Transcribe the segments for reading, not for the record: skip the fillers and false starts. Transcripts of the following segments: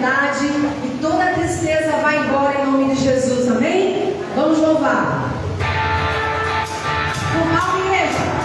ansiedade e toda a tristeza vai embora em nome de Jesus, amém? Vamos louvar. Com calma, igreja.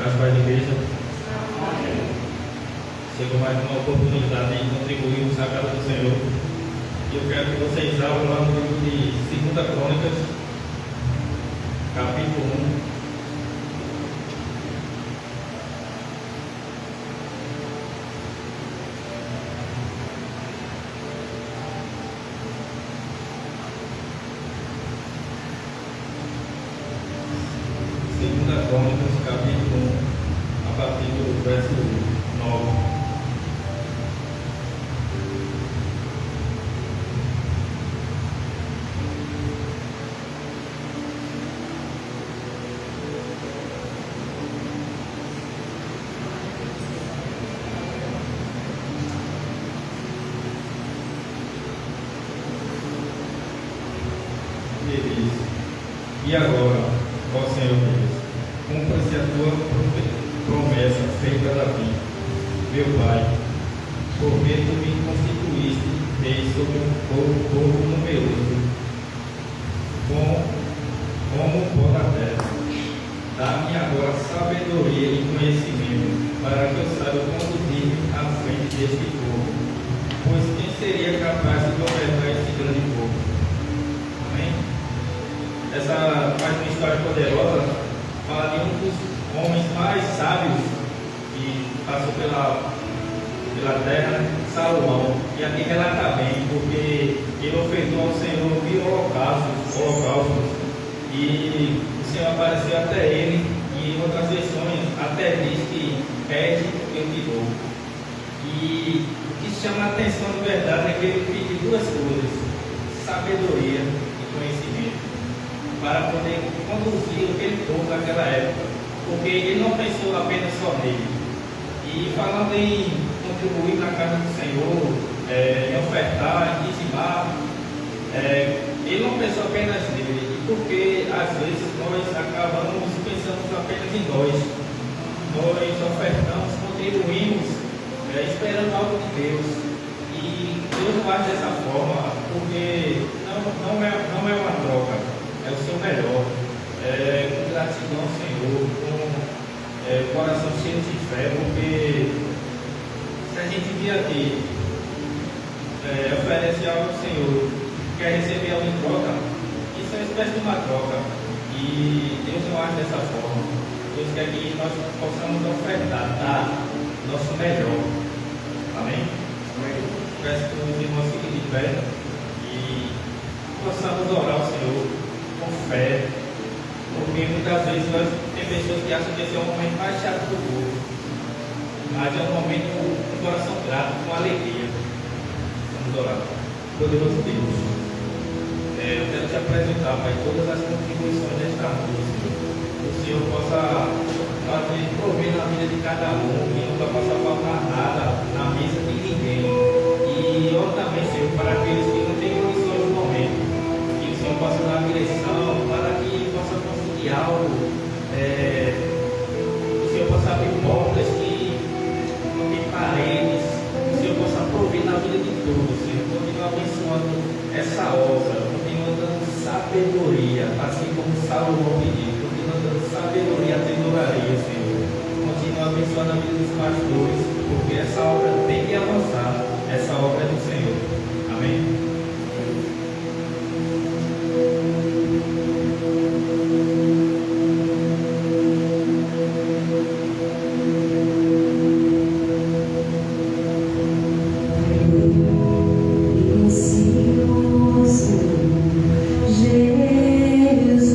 Graças a Deus, igreja. Chegou mais uma oportunidade de contribuirmos na casa do Senhor. E eu quero que vocês abram lá no livro de 2 Crônicas, capítulo 1. Crônicas, capítulo 1, a partir do verso 9. Ele diz: E agora, ó Senhor Deus, cumpra-se a tua promessa feita a Davi, meu pai, porque tu me constituíste rei sobre um povo numeroso, como o pó da terra. Dá-me agora sabedoria e conhecimento, para que eu saiba conduzir-me à frente deste povo, pois quem seria capaz de governar este grande povo? Amém? Essa faz uma história poderosa. Fala de um dos homens mais sábios que passou pela terra, Salomão. E aqui relata bem, porque ele ofertou ao Senhor 1000 holocaustos, e o Senhor apareceu até ele, e em outras versões até diz que pede, eu te dou. E o que chama a atenção de verdade é que ele pediu duas coisas: sabedoria e conhecimento, para poder conduzir aquele povo naquela época, porque ele não pensou apenas só nele. E falando em contribuir na casa do Senhor, em ofertar, em dizimar, ele não pensou apenas nele, porque às vezes nós acabamos pensando apenas em nós. Nós ofertamos, contribuímos, esperando algo de Deus. E Deus não faz dessa forma, porque não é uma troca. É o seu melhor, com gratidão ao Senhor, com coração cheio de fé, porque se a gente vir aqui oferecer algo ao Senhor, quer receber algo em troca, isso é uma espécie de uma troca, e Deus não age dessa forma. Deus quer que nós possamos ofertar, dar nosso melhor. Amém? Peço que os irmãos fiquem de pé e possamos orar ao Senhor com fé, porque muitas vezes tem pessoas que acham que esse é o momento mais chato do mundo, mas é um momento com coração grato, com alegria. Vamos orar. Poderoso Deus, eu quero te apresentar, Pai, todas as contribuições desta música, que o Senhor possa fazer prover na vida de cada um, que nunca possa faltar nada na mesa de ninguém. E eu também, Senhor, para aqueles que não têm condições no momento, que o Senhor possa dar direção, para que possa conseguir algo, que o Senhor possa abrir portas que não tem paredes, que o Senhor possa prover na vida de todos, Senhor. Continua abençoando essa obra, continua dando sabedoria, assim como Salomão pediu, continua dando sabedoria à tesouraria, Senhor. Continua abençoando a vida dos pastores, porque essa obra tem que avançar, essa obra é do Senhor. Amém? Jesus.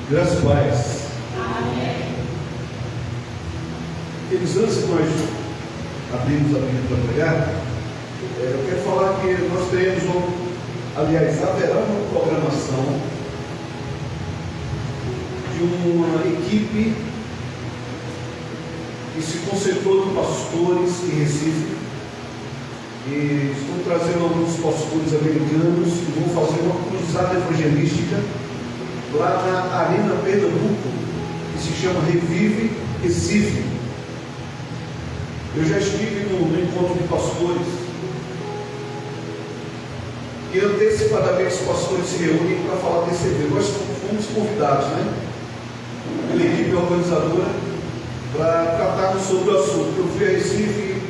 Graças a Deus. Queridos, antes que nós abrimos a Bíblia para pregar, eu quero falar que nós teremos, aliás, haverá uma programação de uma equipe que se concentrou em pastores em Recife, e estão trazendo alguns pastores americanos que vão fazer uma cruzada evangelística lá na Arena Pernambuco, que se chama Revive Recife. Eu já estive no encontro de pastores, e antecipadamente os pastores se reúnem para falar desse evento. Nós fomos convidados, pela equipe organizadora, para tratarmos sobre o assunto. Eu fui a Recife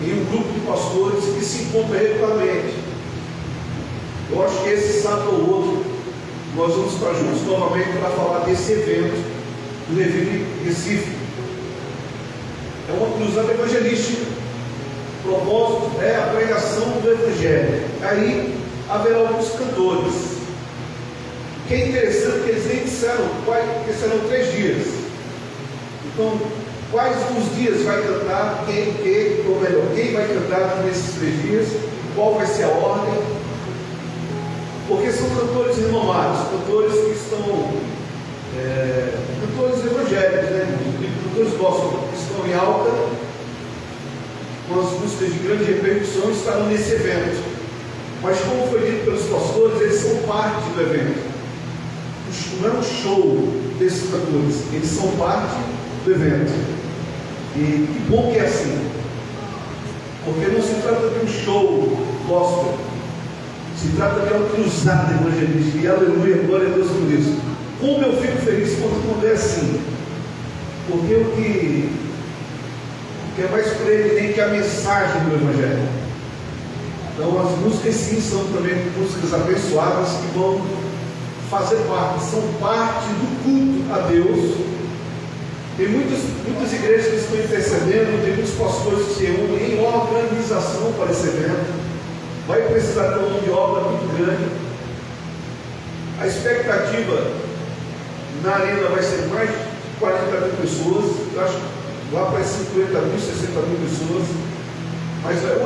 em um grupo de pastores que se encontra regularmente. Eu acho que esse sábado ou outro nós vamos estar juntos novamente para falar desse evento do Revive Recife. É uma cruzada evangelística. O propósito é a pregação do Evangelho. Aí haverá alguns cantores. O que é interessante que eles nem disseram que serão 3 dias. Então, quais os dias vai cantar, quem vai cantar nesses 3 dias, qual vai ser a ordem. Porque são cantores renomados, cantores que estão, cantores evangélicos, cantores gospel, que estão em alta, com as músicas de grande repercussão, estarão nesse evento. Mas como foi dito pelos pastores, eles são parte do evento. Não é um show desses cantores, eles são parte do evento. E que bom que é assim, porque não se trata de um show gospel, se trata de uma cruzada evangelística. E aleluia, glória a Deus por isso. Como eu fico feliz quando é assim, porque o que é mais preeminente é a mensagem do Evangelho. Então as músicas sim são também músicas abençoadas que vão fazer parte, são parte do culto a Deus. Tem muitas igrejas que estão intercedendo, tem muitos pastores que se reúnem em organização para esse evento. Vai precisar ter uma mão de obra muito grande. A expectativa na arena vai ser mais de 40 mil pessoas. Eu acho que lá para 50 mil, 60 mil pessoas. Mas é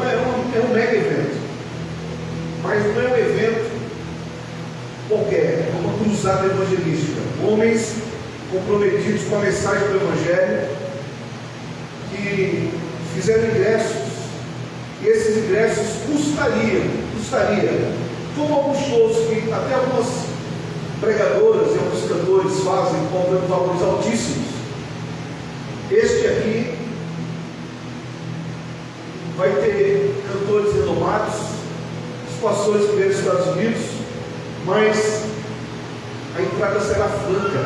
um mega evento. Mas não é um evento qualquer, é uma cruzada evangelística. Homens comprometidos com a mensagem do Evangelho, fizeram ingressos, e esses ingressos custaria, como alguns shows que até algumas pregadoras e alguns cantores fazem, cobrando valores altíssimos. Este aqui vai ter cantores renomados, os pastores que vêm dos Estados Unidos, mas a entrada será franca,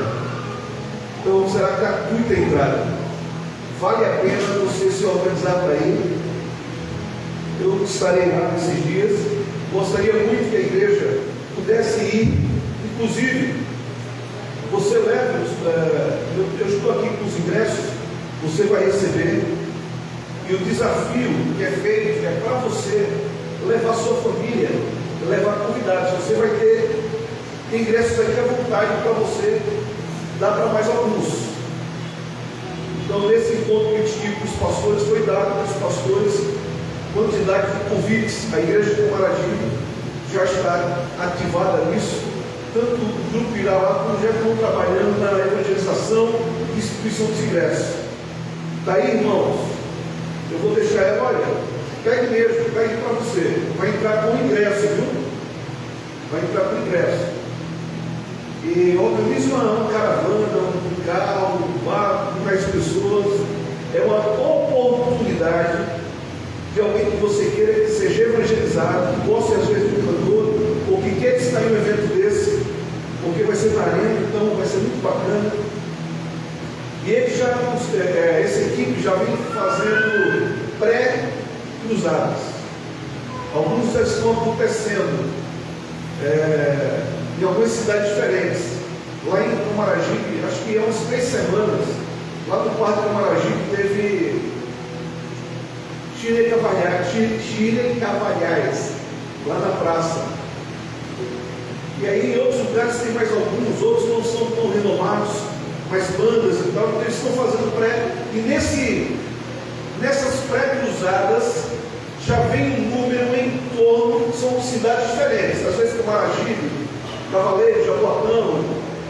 então será gratuita a entrada. Vale a pena você se organizar para ir. Eu estarei lá nesses dias. Gostaria muito que a igreja pudesse ir. Inclusive, você leva, eu estou aqui com os ingressos, você vai receber. E o desafio que é feito é para você levar sua família, levar convidados. Você vai ter ingressos aqui à vontade para você dar para mais alguns. Então, nesse encontro que eu tive com os pastores, foi dado para os pastores quantidade de convites. A igreja de Maragibe já está ativada nisso. Tanto o grupo irá lá, como já estão trabalhando na evangelização e distribuição dos ingressos. Daí, irmãos, eu vou deixar ela, olha, pegue mesmo, pegue para você. Vai entrar com ingresso, viu? Vai entrar com ingresso. E organize uma caravana, um carro, um barco, com mais pessoas. É uma oportunidade de alguém que você queira que seja evangelizado, que goste às vezes do cantor, ou que quer estar em um evento desse, porque vai ser na arena, então vai ser muito bacana. E ele já, essa equipe já vem fazendo pré-cruzadas. Alguns já estão acontecendo em algumas cidades diferentes. Lá em Maragibe, acho que há umas 3 semanas, lá no Parque de Maragibe teve Chile Cavalhais, lá na praça. E aí em outros lugares tem mais alguns, outros não são tão renomados, mas bandas e tal, então eles estão fazendo e nessas pré-cruzadas já vem um número em torno, são cidades diferentes, às vezes Maragibe, Cavaleiro, Jaboatão,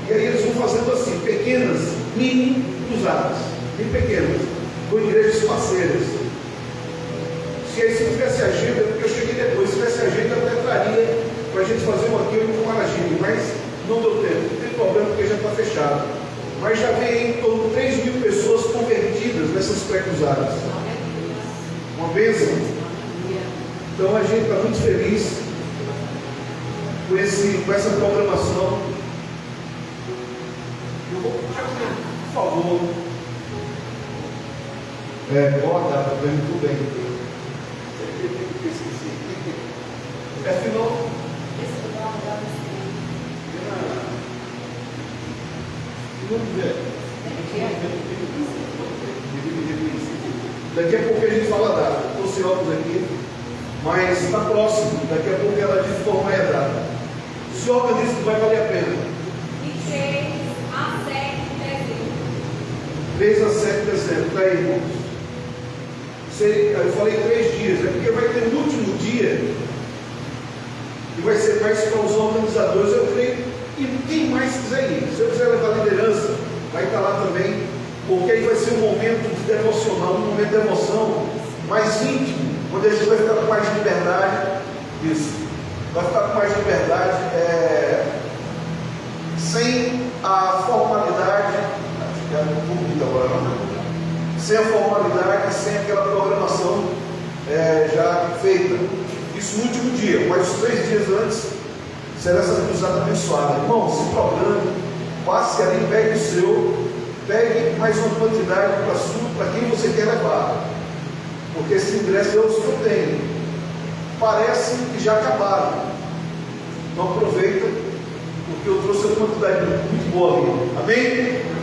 e aí eles vão fazendo assim, pequenas, mini cruzadas, bem pequenas, com igrejas parceiras. Se aí se tivesse agenda, porque eu cheguei depois, se tivesse agenda, eu até traria para a gente fazer um aqui no Maragibe, mas não deu tempo, não tem problema porque já está fechado. Mas já vem em torno de 3.000 pessoas convertidas nessas pré-cruzadas. Uma bênção. Então a gente está muito feliz com essa programação. Eu vou pedir, por favor. Boa tarde, tudo bem. Afinal, daqui a pouco a gente fala a data. Estou sem óculos aqui, mas está próximo. Daqui a pouco ela diz qual é a data. O senhor organiza que vai valer a pena. 3 a 7 de dezembro. 3 a 7 de dezembro. Está aí, irmãos. Eu falei 3 dias, é porque vai ter o último dia e vai ser mais para os organizadores, eu creio, e quem mais quiser ir. Se eu quiser levar a liderança, vai estar lá também, porque aí vai ser um momento devocional, um momento de emoção mais íntimo, onde a gente vai ficar com mais liberdade. Isso, vai ficar com mais liberdade, sem a formalidade, acho que é um pouquinho agora, não? Sem a formalidade, sem aquela programação já feita. Isso no último dia, mas os 3 dias antes será essa cruzada abençoada. Irmão, se programe, passe ali, pegue o seu, pegue mais uma quantidade para quem você quer levar, porque esse ingresso é os que eu tenho, parece que já acabaram. Então aproveita, porque eu trouxe uma quantidade muito boa ali. Amém?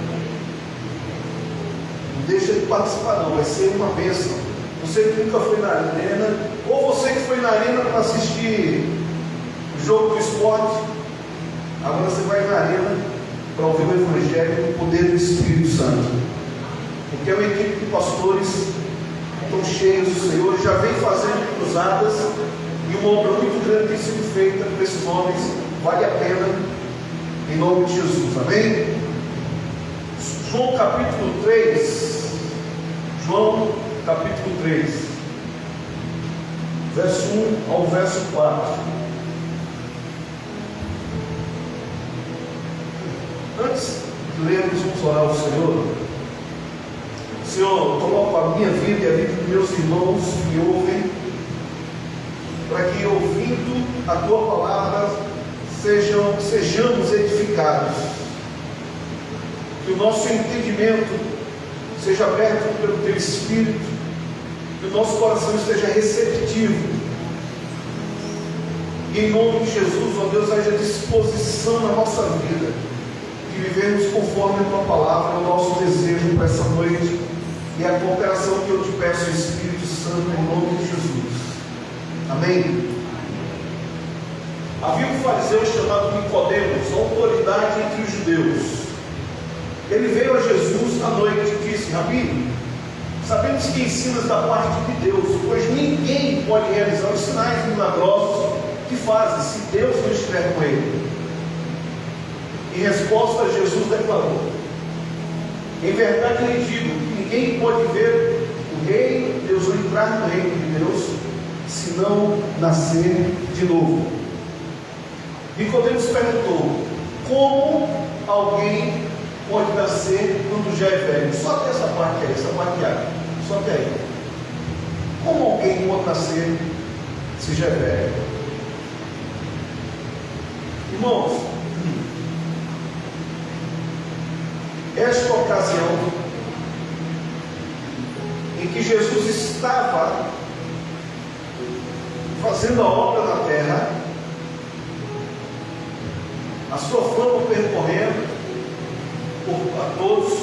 Não deixa de participar não, vai ser uma bênção. Você que nunca foi na arena, ou você que foi na arena para assistir o jogo do esporte, agora você vai na arena para ouvir o Evangelho com o poder do Espírito Santo. Porque é uma equipe de pastores estão cheios do Senhor, já vem fazendo cruzadas, e uma obra muito grande tem sido feita por esses homens, vale a pena, em nome de Jesus. Amém? João capítulo 3, João capítulo 3, verso 1 ao verso 4. Antes de lermos, vamos orar ao Senhor. Senhor, coloco a minha vida e a vida dos meus irmãos que ouvem, para que, ouvindo a Tua palavra, sejamos edificados. Que o nosso entendimento seja aberto pelo Teu Espírito, que o nosso coração esteja receptivo. E em nome de Jesus, ó Deus, haja disposição na nossa vida, de vivermos conforme a Tua palavra, o nosso desejo para essa noite, e a cooperação que eu te peço, Espírito Santo, em nome de Jesus. Amém. Havia um fariseu chamado Nicodemos, autoridade entre os judeus. Ele veio a Jesus à noite e disse: Rabi, sabemos que ensinas da parte de Deus, pois ninguém pode realizar os sinais milagrosos que fazes se Deus não estiver com ele. Em resposta, Jesus declarou: em verdade lhe digo que ninguém pode ver o reino de Deus ou entrar no reino de Deus se não nascer de novo. Nicodemos perguntou: como alguém pode nascer quando já é velho? Só até essa parte aí, só até aí. Como alguém pode nascer se já é velho? Irmãos, esta ocasião em que Jesus estava fazendo a obra na terra, a sua fama percorrendo a todos,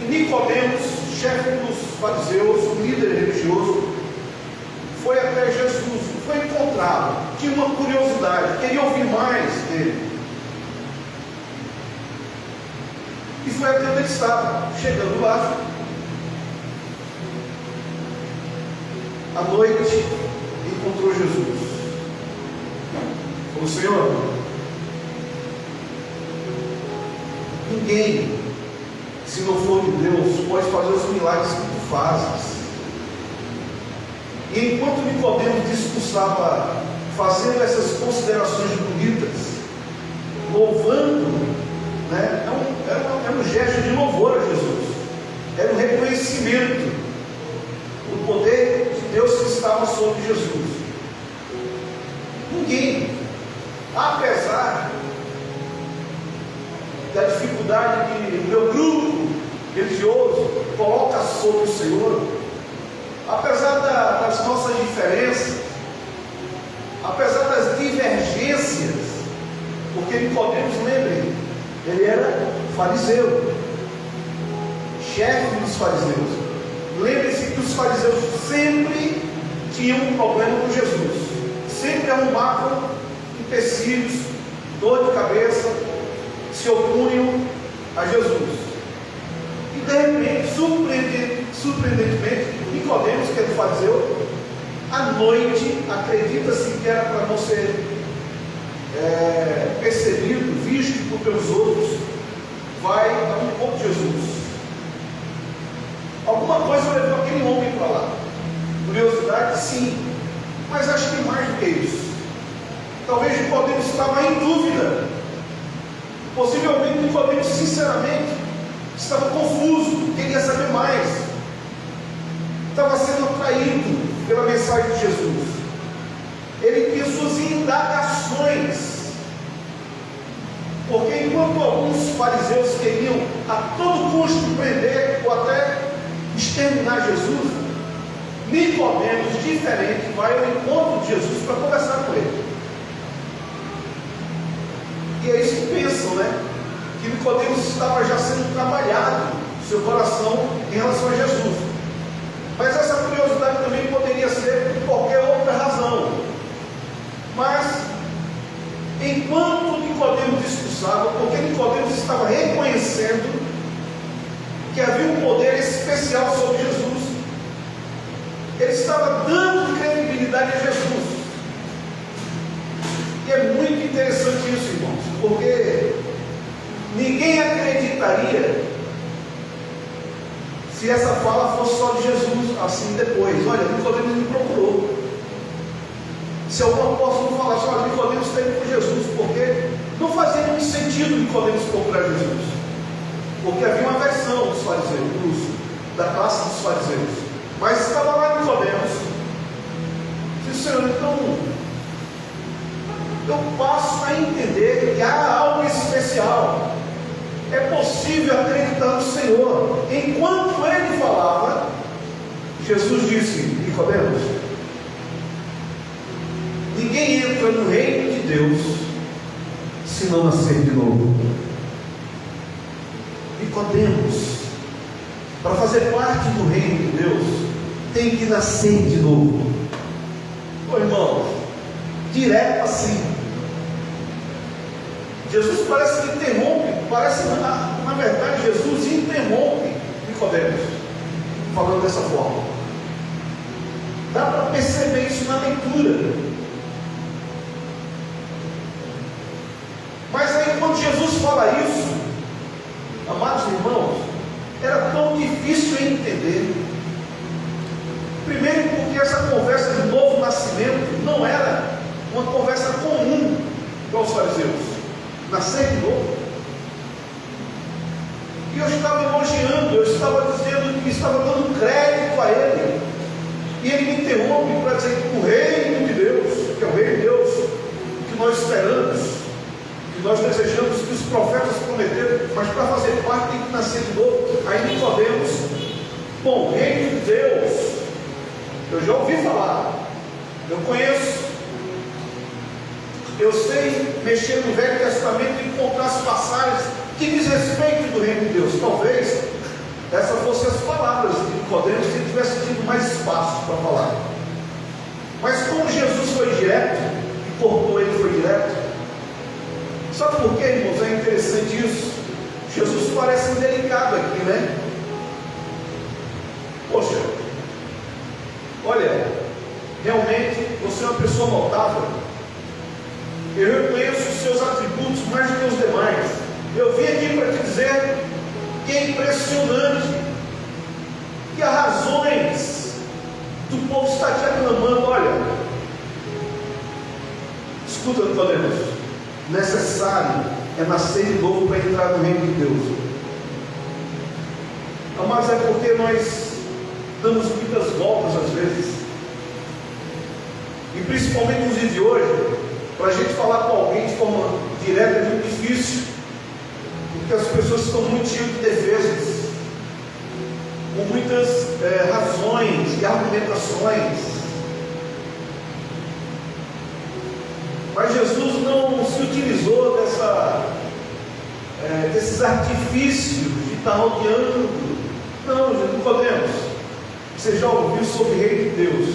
e Nicodemos, chefe dos fariseus, um líder religioso, foi até Jesus, foi encontrá-lo, tinha uma curiosidade, queria ouvir mais dele. E foi até onde ele estava. Chegando lá, à noite, encontrou Jesus. Falou: Senhor, ninguém, se não for de Deus, pode fazer os milagres que tu fazes. E enquanto Nicodemos discursava, fazendo essas considerações bonitas, louvando, né? Era um gesto de louvor a Jesus, era um reconhecimento do poder de Deus que estava sobre Jesus. Ninguém, apesar da dificuldade que o meu grupo religioso coloca sobre o Senhor, apesar das nossas diferenças, apesar das divergências, porque Nicodemos, lembrem, ele era fariseu, chefe dos fariseus. Lembre-se que os fariseus sempre tinham um problema com Jesus, sempre arrumavam empecilhos, dor de cabeça, se opunham a Jesus. E de repente, surpreendentemente, Nicodemos, que é do fariseu, à noite, acredita-se que era para não ser percebido, visto pelos outros, vai ao encontro de Jesus. Alguma coisa levou aquele homem para lá. Curiosidade, sim, mas acho que mais do que isso. Talvez Nicodemos estava em dúvida. Possivelmente Nicodemos, sinceramente, estava confuso, queria saber mais. Estava sendo atraído pela mensagem de Jesus. Ele tinha suas indagações. Porque enquanto alguns fariseus queriam a todo custo prender ou até exterminar Jesus, Nicodemos, diferente, vai ao encontro de Jesus para conversar com ele. E é isso que pensam, né? Que Nicodemos estava já sendo trabalhado no seu coração em relação a Jesus. Mas essa curiosidade também poderia ser por qualquer outra razão. Mas, enquanto Nicodemos discursava, porque Nicodemos estava reconhecendo que havia um poder especial sobre Jesus, ele estava dando credibilidade a Jesus. E é muito interessante isso, irmãos, porque ninguém acreditaria se essa fala fosse só de Jesus, assim depois. Olha, Nicodemos me procurou. Se algum apóstolo falasse, olha, Nicodemos esteve com Jesus, porque não fazia nenhum sentido Nicodemos procurar Jesus. Porque havia uma versão dos fariseus, da classe dos fariseus. Mas estava lá Nicodemos. Disse, Senhor, então eu passo a entender que há algo especial. É possível acreditar no Senhor. Enquanto ele falava, Jesus disse, Nicodemos, ninguém entra no reino de Deus se não nascer de novo. Nicodemos, para fazer parte do reino de Deus, tem que nascer de novo. Ô irmão, direto assim. Jesus parece que interrompe, na verdade, Jesus interrompe Nicodemos, falando dessa forma. Dá para perceber isso na leitura. Mas aí quando Jesus fala isso, amados irmãos, era tão difícil entender. Primeiro porque essa conversa de novo nascimento não era uma conversa comum para os fariseus. Nascer de novo. E eu estava elogiando, eu estava dizendo que estava dando crédito a ele. E ele me interrompe para dizer que o reino de Deus, que é o reino de Deus, que nós esperamos, que nós desejamos, que os profetas prometeram, mas para fazer parte tem que nascer de novo. Aí nós podemos, bom, reino de Deus, eu já ouvi falar, eu conheço, eu sei mexer no Velho Testamento e encontrar as passagens que diz respeito do reino de Deus. Talvez essas fossem as palavras de Nicodemos se ele tivesse tido mais espaço para falar. Mas como Jesus foi direto, e cortou ele foi direto, sabe por quê, irmãos? É interessante isso. Jesus parece indelicado aqui, né? Poxa, olha, realmente você é uma pessoa notável. Eu reconheço os seus atributos mais do que os demais. Eu vim aqui para te dizer que é impressionante que as razões do povo está te aclamando. Olha, escuta, Nicodemos, necessário é nascer de novo para entrar no reino de Deus. Mas é porque nós damos muitas voltas às vezes, e principalmente nos dias de hoje, para a gente falar com alguém de forma direta é muito difícil, porque as pessoas estão muito cheias de defesas, com muitas razões e argumentações. Mas Jesus não se utilizou desses artifícios de estar rodeando. Não, não podemos. Você já ouviu sobre o reino de Deus,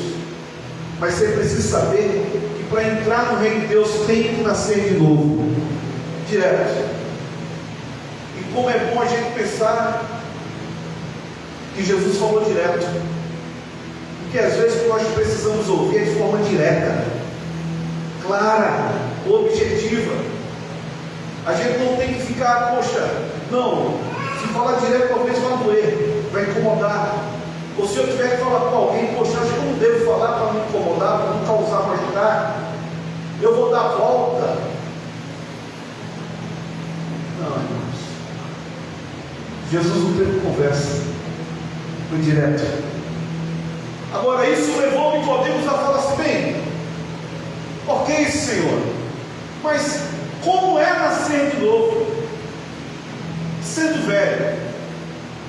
mas você precisa saber que para entrar no reino de Deus tem que nascer de novo, direto. E como é bom a gente pensar que Jesus falou direto, porque às vezes o que nós precisamos ouvir é de forma direta, clara, objetiva. A gente não tem que ficar, poxa, não, se falar direto talvez vai doer, vai incomodar. Ou se eu tiver que falar com alguém, poxa, acho que eu não devo falar para não incomodar, para não causar mal-estar, eu vou dar a volta. Não, irmãos, Jesus não teve conversa, foi direto. Agora isso levou Nicodemos a falar assim, bem, ok, Senhor, mas como é nascer de novo, sendo velho?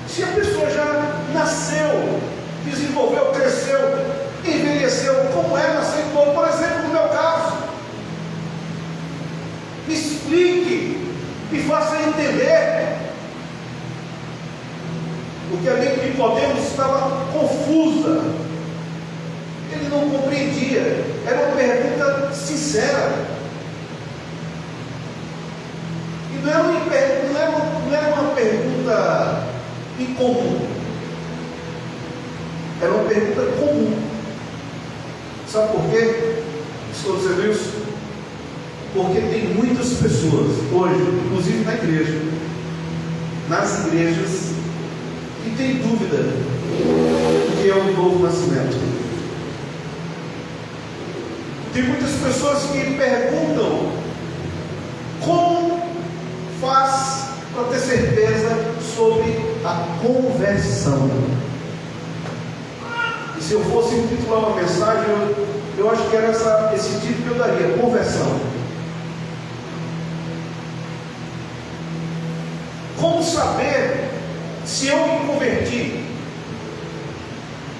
Se a pessoa já nasceu, desenvolveu, cresceu, envelheceu, como é nascer de novo? Por exemplo, no meu caso, me explique, me faça entender. Porque a mente de Nicodemos estava confusa, ele não compreendia, era uma pergunta sincera, e não era uma pergunta incomum, era uma pergunta comum. Sabe por quê? Estou dizendo isso? Porque tem muitas pessoas hoje, inclusive na igreja, nas igrejas, que tem dúvida do que é o novo nascimento. Tem muitas pessoas que perguntam como faz para ter certeza sobre a conversão. E se eu fosse intitular uma mensagem, eu acho que era esse título que eu daria: conversão. Como saber se eu me converti?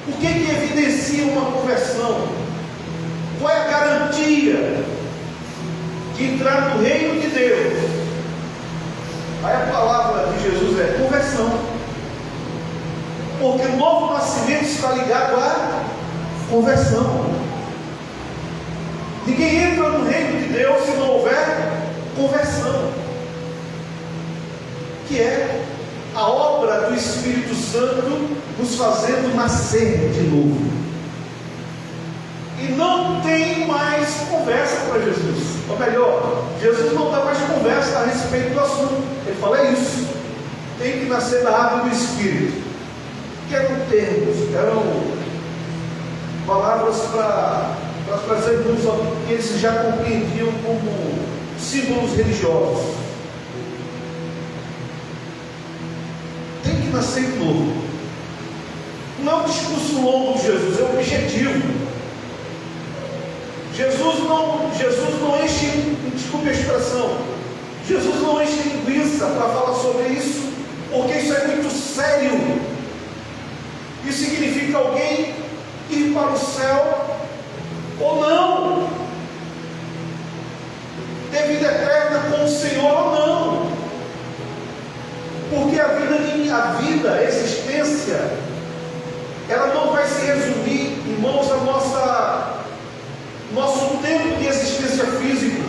O que evidencia uma conversão? Qual é a garantia de entrar no reino de Deus? Aí a palavra de Jesus é conversão. Porque o novo nascimento está ligado à conversão. Ninguém entra no reino de Deus se não houver conversão, que é a obra do Espírito Santo nos fazendo nascer de novo. E não tem mais conversa para Jesus. Ou melhor, Jesus não dá mais conversa a respeito do assunto. Ele fala: é isso, tem que nascer da água do Espírito. Que eram termos, eram palavras para trazermos o que eles já compreendiam como símbolos religiosos. Tem que nascer de novo. Não é um discurso longo de Jesus, é um objetivo. Jesus não enche, desculpe a expressão, Jesus não enche linguiça para falar sobre isso, porque isso é muito sério. Isso significa alguém ir para o céu ou não, ter vida eterna com o Senhor ou não, porque a existência, ela não vai se resumir, irmãos, a nosso tempo de existência física.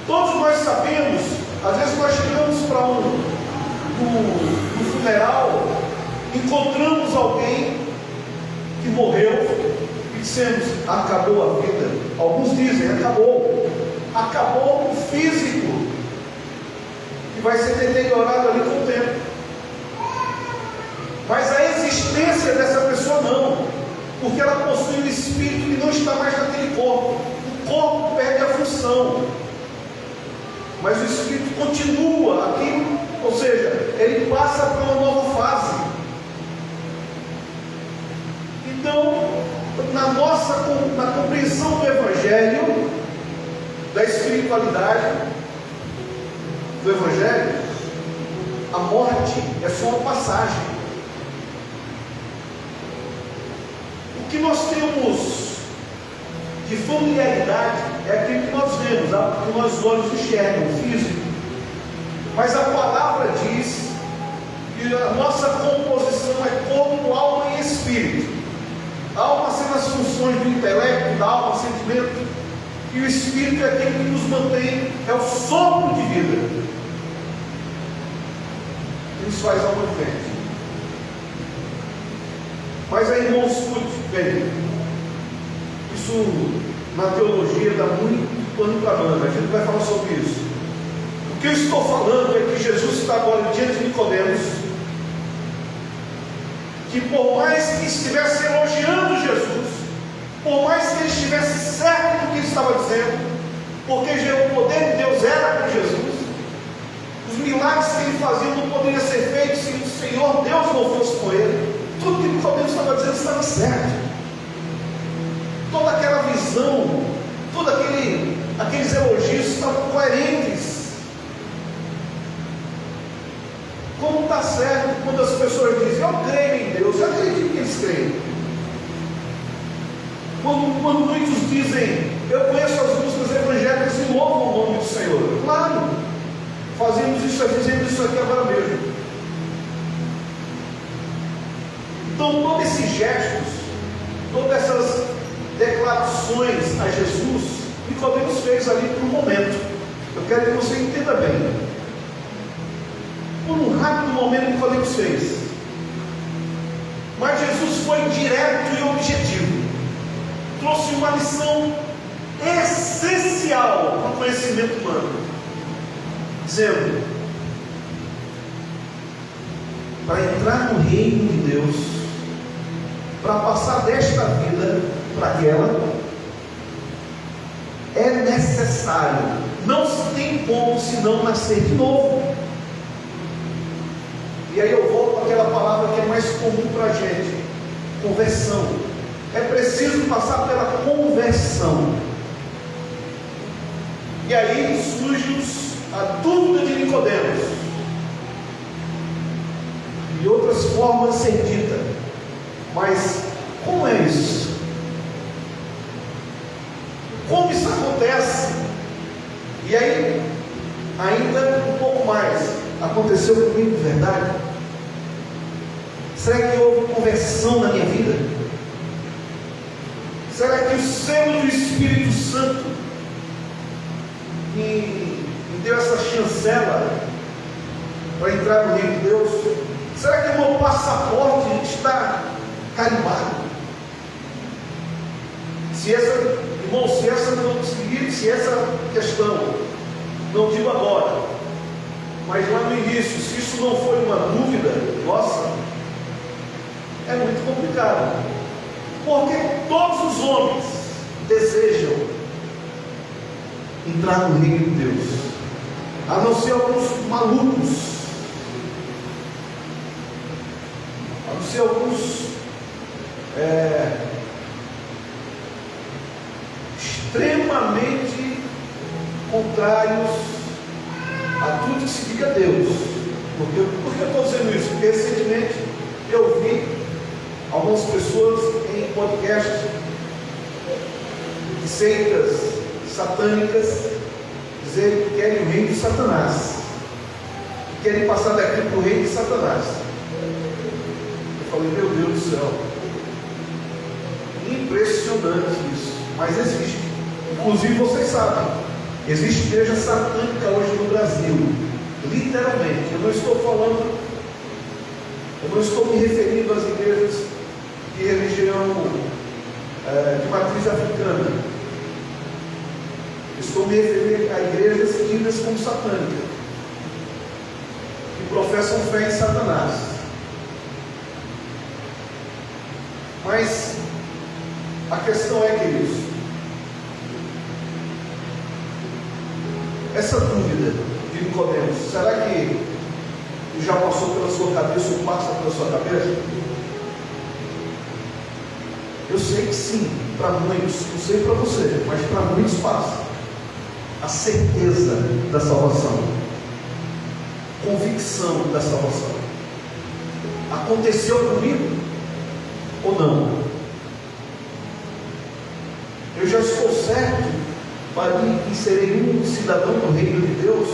Todos nós sabemos, às vezes nós chegamos para um funeral, encontramos alguém que morreu e dissemos: acabou a vida. Alguns dizem: acabou o físico, que vai ser deteriorado ali com o tempo. Mas a existência dessa pessoa não, porque ela possui um espírito que não está mais naquele corpo. O corpo perde a função, mas o espírito continua aqui, ou seja, ele passa para uma nova fase. Então, na compreensão do Evangelho, da espiritualidade do Evangelho, a morte é só uma passagem. O que nós temos de familiaridade é aquilo que nós vemos, o que nossos olhos enxergam, o físico. Mas a palavra diz que a nossa composição é corpo, alma e espírito. A alma sendo as funções do intelecto, da alma, sentimento, e o espírito é aquele que nos mantém, é o sopro de vida que nos faz alma vivente. Mas aí, irmãos, escute bem, isso na teologia dá muito pano para manga, a gente vai falar sobre isso. O que eu estou falando é que Jesus está agora diante de Nicodemos, que por mais que estivesse elogiando Jesus, por mais que ele estivesse certo do que ele estava dizendo, porque o poder de Deus era com Jesus, os milagres que ele fazia não poderiam ser feitos se o Senhor Deus não fosse com ele. Tudo que Nicodemos estava dizendo estava certo. Toda aquela visão, todos aqueles elogios estavam coerentes. Como está certo quando as pessoas dizem: eu creio em Deus, eu acredito que eles creem. Quando muitos dizem: eu conheço as músicas evangélicas e louvam o nome do Senhor. Claro, fazemos isso aqui agora mesmo. Então, todos esses gestos, todas essas declarações a Jesus, Nicodemos fez ali por um momento. Eu quero que você entenda bem. Por um rápido momento, Nicodemos fez. Mas Jesus foi direto e objetivo. Trouxe uma lição essencial para o conhecimento humano, dizendo: para entrar no reino de Deus, para passar desta vida para aquela, é necessário. Não se tem como senão nascer de novo. E aí eu volto àquela palavra que é mais comum para a gente: conversão. É preciso passar pela conversão. E aí surge a dúvida de Nicodemos e outras formas de ser dita. Mas como é isso? Como isso acontece? E aí, ainda um pouco mais, aconteceu comigo de verdade? Será que houve conversão na minha vida? Será que o selo do Espírito Santo me deu essa chancela para entrar no reino de Deus? Será que o meu passaporte está carimbado? Se essa questão, não digo agora, mas lá no início, se isso não foi uma dúvida nossa, é muito complicado, porque todos os homens desejam entrar no reino de Deus, a não ser alguns malucos, a não ser alguns extremamente contrários a tudo que se diga a Deus. Por que eu estou dizendo isso? Porque recentemente eu vi algumas pessoas em podcasts de seitas satânicas dizerem que querem o reino de Satanás, que querem passar daqui para o reino de Satanás. Eu falei, meu Deus do céu, impressionante isso, mas existe. Inclusive vocês sabem, existe igreja satânica hoje no Brasil, literalmente. Eu não estou me referindo às igrejas de religião de matriz africana. Estou me referindo a igrejas tidas como satânicas, que professam fé em Satanás. Mas a questão é, queridos, essa dúvida de Nicodemos, será que já passou pela sua cabeça ou passa pela sua cabeça? Eu sei que sim, para muitos, não sei para você, mas para muitos passa. A certeza da salvação, convicção da salvação. Aconteceu comigo ou não? Eu já estou certo para me inserir um cidadão do reino de Deus?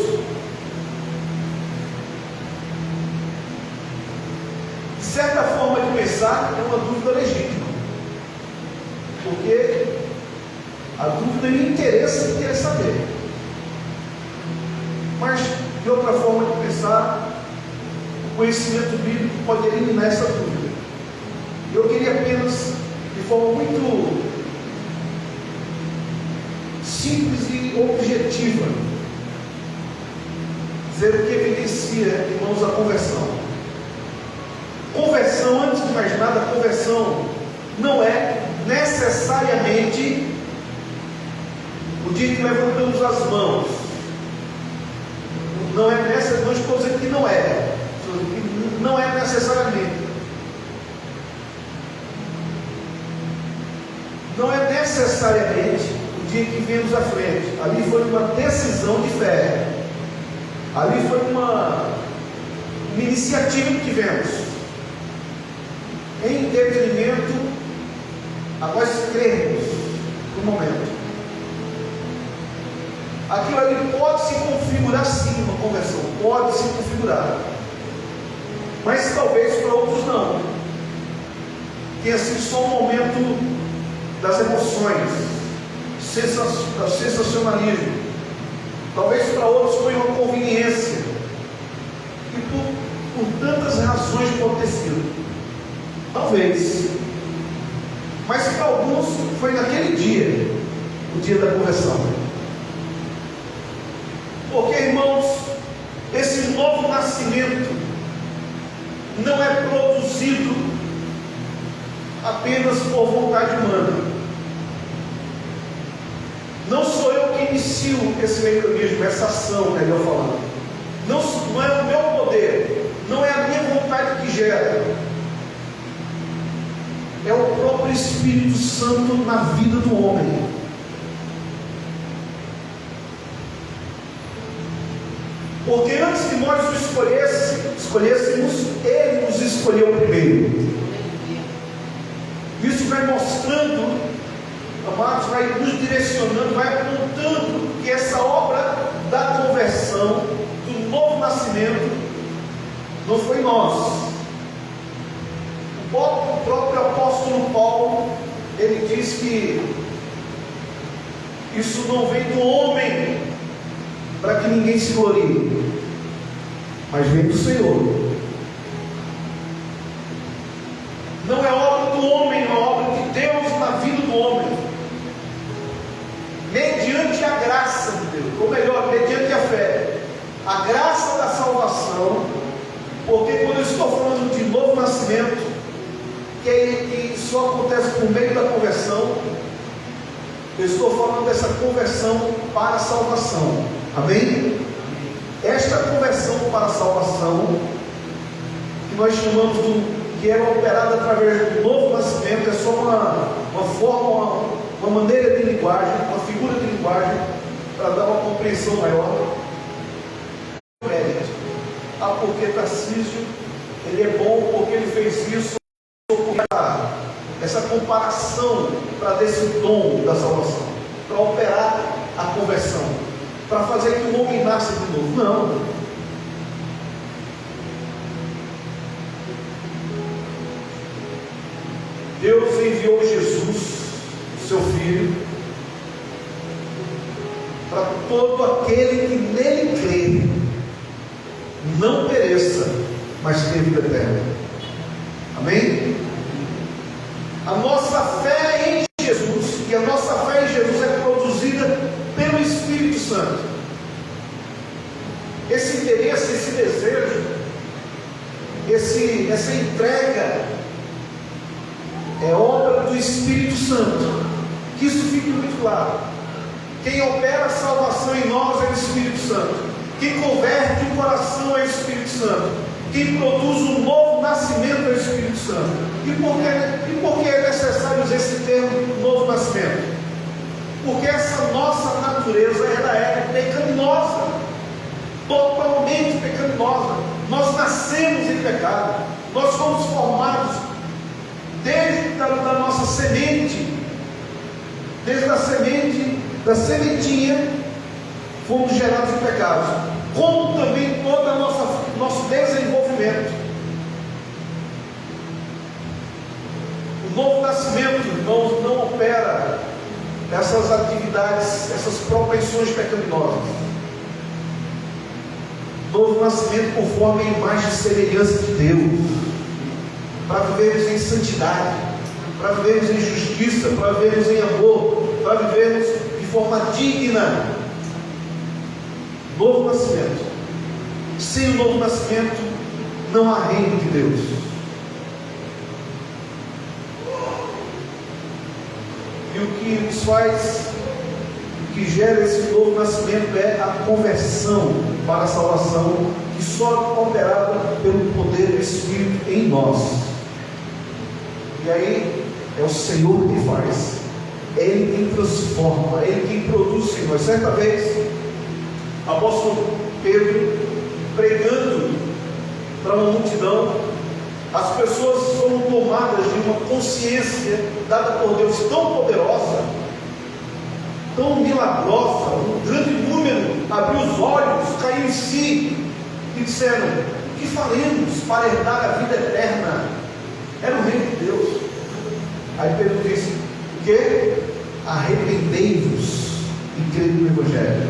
De certa forma de pensar, é uma dúvida legítima, porque a dúvida me interessa em querer saber. Mas de outra forma de pensar, o conhecimento bíblico pode eliminar essa dúvida. Eu queria apenas, de forma muito simples e objetiva, dizer o que evidencia, irmãos, a conversão. Conversão, antes de mais nada, conversão não é necessariamente o dia que levantamos as mãos. Não estou dizendo que não é. Não é necessariamente. Não é necessariamente o dia que vemos à frente. Ali foi uma decisão de fé. Ali foi uma iniciativa que tivemos, em detrimento a nós crermos no momento. Aquilo ali pode se configurar sim, uma conversão, pode se configurar, mas talvez para outros não. Tenha sido só um momento das emoções, do sensacionalismo. Talvez para outros foi uma conveniência, e por tantas razões pode ter sido. Talvez, mas para alguns foi naquele dia, o dia da conversão. Porque, irmãos, esse novo nascimento apenas por vontade humana. Não sou eu que inicio esse mecanismo, essa ação, melhor falando. Não é o meu poder, não é a minha vontade que gera. É o próprio Espírito Santo na vida do homem. Porque antes que nós o escolhêssemos, Ele nos escolheu primeiro. Isso vai mostrando, amados, vai nos direcionando, vai apontando que essa obra da conversão, do novo nascimento, não foi nós. O próprio apóstolo Paulo, ele diz que isso não vem do homem, para que ninguém se glorie, mas vem do Senhor. Não é obra do homem, é obra de Deus na vida do homem, mediante a graça de Deus, ou melhor, mediante a fé, a graça da salvação. Porque quando eu estou falando de novo nascimento, que só acontece por meio da conversão, eu estou falando dessa conversão para a salvação. Amém? Esta conversão para a salvação, que nós chamamos que é operada através do novo nascimento, é só uma forma, uma maneira de linguagem, uma figura de linguagem, para dar uma compreensão maior. Porque Tarcísio, ele é bom porque ele fez isso, essa comparação para dar esse dom da salvação, para operar a conversão, para fazer que o homem nasça de novo. Não. Deus enviou Jesus, seu Filho, para todo aquele que nele crê não pereça, mas tenha vida eterna. Amém? A nossa fé em Jesus, e a nossa fé em Jesus é produzida pelo Espírito Santo. Esse interesse, esse desejo, essa entrega é obra do Espírito Santo. Que isso fique muito claro. Quem opera a salvação em nós é o Espírito Santo. Quem converte o coração é o Espírito Santo. Quem produz um novo nascimento é o Espírito Santo. E por que é necessário usar esse termo novo nascimento? Porque essa nossa natureza, ela é pecaminosa, totalmente pecaminosa. Nós nascemos em pecado. Nós fomos formados desde a nossa semente, desde a semente, da sementinha, fomos gerados em pecados, como também todo o nosso desenvolvimento. O novo nascimento, irmãos, não opera essas atividades, essas propensões pecaminosas. Novo nascimento conforme a imagem e semelhança de Deus, para vivermos em santidade, para vivermos em justiça, para vivermos em amor, para vivermos de forma digna. Novo nascimento. Sem o novo nascimento não há reino de Deus. E o que nos faz, o que gera esse novo nascimento é a conversão para a salvação, que só é operada pelo poder do Espírito em nós. E aí é o Senhor que faz, é Ele quem transforma, é Ele quem produz em nós. Certa vez, apóstolo Pedro, pregando para uma multidão, as pessoas foram tomadas de uma consciência dada por Deus tão poderosa, tão milagrosa. Um grande número abriu os olhos, caiu em si e disseram: o que faremos para herdar a vida eterna? Era o reino de Deus. Aí Pedro disse: o que? Arrependei-vos e crede no Evangelho.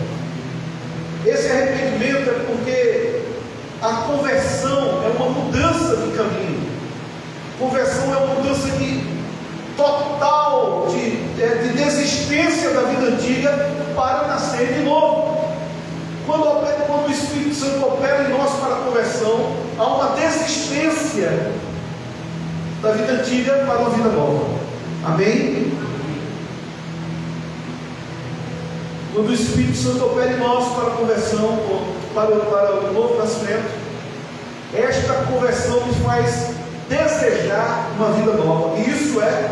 Esse arrependimento é porque a conversão é uma mudança de caminho. Conversão é uma mudança total de desistência da vida antiga para nascer de novo. Quando o Espírito Santo opera em nós para a conversão, há uma desistência da vida antiga para uma vida nova. Amém? Quando o Espírito Santo opera em nós para a conversão, para o novo nascimento, esta conversão nos faz desejar uma vida nova. E isso é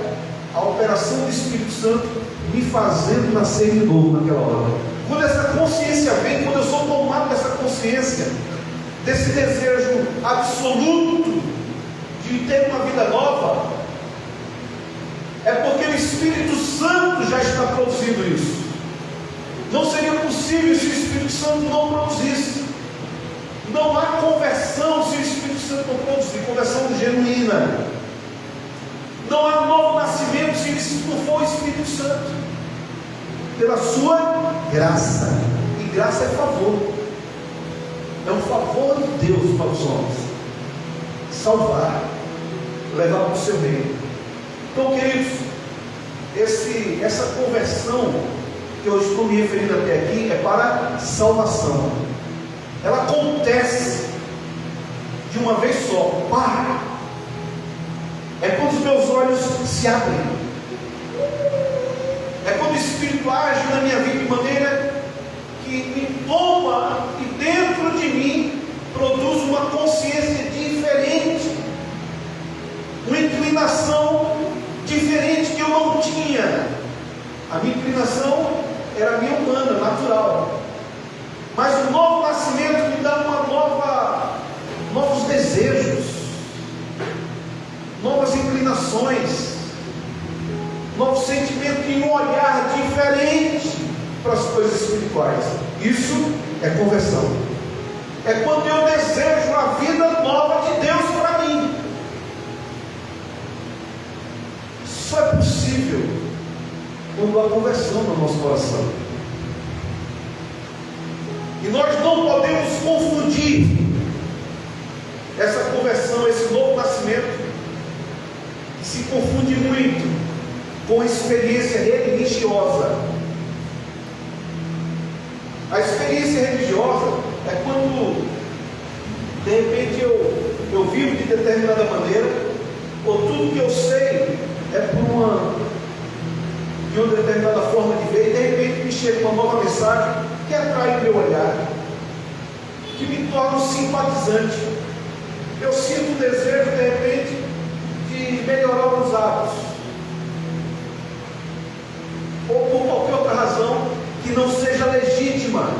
a operação do Espírito Santo me fazendo nascer de novo naquela hora. Quando essa consciência vem, quando eu sou tomado dessa consciência, desse desejo absoluto de ter uma vida nova, é porque o Espírito Santo já está produzindo isso. Não seria possível se o Espírito Santo não produzisse. Não há conversão se o Espírito Santo não produzir, conversão genuína. Não há novo nascimento se isso não for o Espírito Santo. Pela sua graça. E graça é favor. É um favor de Deus para os homens. Salvar, levar para o seu reino. Então, queridos, essa conversão que eu estou me referindo até aqui é para salvação. Ela acontece de uma vez só. Pá! É quando os meus olhos se abrem. É quando o Espírito age na minha vida de maneira que me toma e dentro de mim produz uma consciência diferente, uma inclinação diferente que eu não tinha. A minha inclinação era minha humana, natural. Mas o novo nascimento me dá novos desejos, novas inclinações, novo sentimento e um olhar diferente para as coisas espirituais. Isso é conversão. É quando eu desejo a vida nova de Deus para mim. Só é possível quando há conversão no nosso coração. E nós não podemos confundir essa conversão, esse novo nascimento, que se confunde muito com a experiência religiosa. A experiência religiosa é quando, de repente, eu vivo de determinada maneira, ou tudo que eu sei é de uma determinada forma de ver, e de repente me chega uma nova mensagem que atrai o meu olhar, que me torna um simpatizante. Eu sinto o desejo, de repente, de melhorar os hábitos, ou por qualquer outra razão que não seja legítima.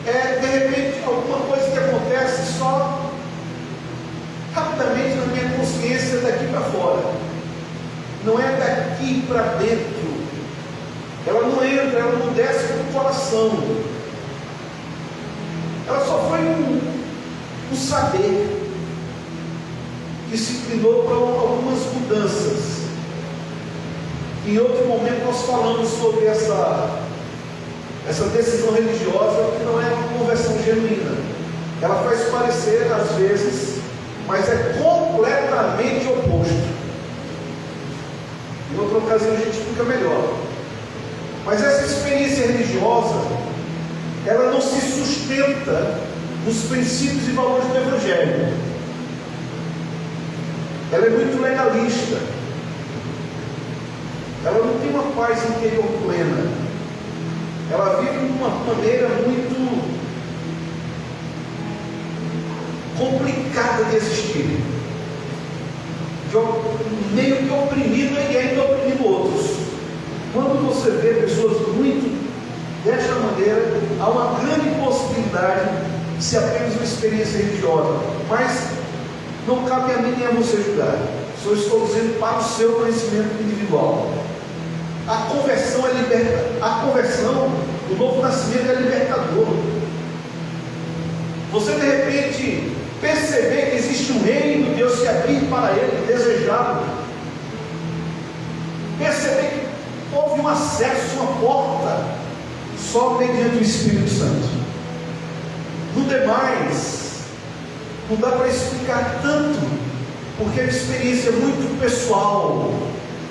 De repente, alguma coisa que acontece só rapidamente na minha consciência, daqui para fora. Não é daqui para dentro. Ela não entra, ela não desce para o coração. Ela só foi um saber que se inclinou para algumas mudanças. Em outro momento nós falamos sobre essa decisão religiosa, que não é uma conversão genuína. Ela faz parecer às vezes, mas é completamente oposto. Em outra ocasião a gente explica melhor. Mas essa experiência religiosa, ela não se sustenta nos princípios e valores do Evangelho. Ela é muito legalista. Ela não tem uma paz interior plena. Ela vive de uma maneira muito complicada de existir, meio que oprimida e ainda oprimindo outros. Quando você vê pessoas muito desta maneira, há uma grande possibilidade de ser apenas uma experiência religiosa, mas não cabe a mim nem a você julgar. Só estou dizendo para o seu conhecimento individual. A conversão é a conversão, o novo nascimento é libertador. Você de repente perceber que existe um reino de Deus se abrir para ele, desejado. Perceber que houve um acesso, uma porta, só mediante o Espírito Santo. No demais, não dá para explicar tanto, porque é uma experiência muito pessoal,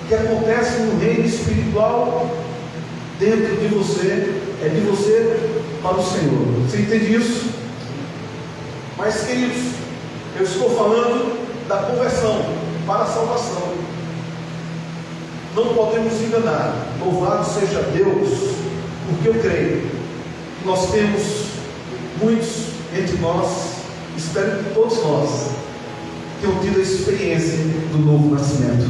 que acontece no reino espiritual dentro de você, é de você para o Senhor. Você entende isso? Mas, queridos, eu estou falando da conversão para a salvação. Não podemos enganar. Louvado seja Deus, porque eu creio que nós temos muitos entre nós, espero que todos nós tenham tido a experiência do novo nascimento.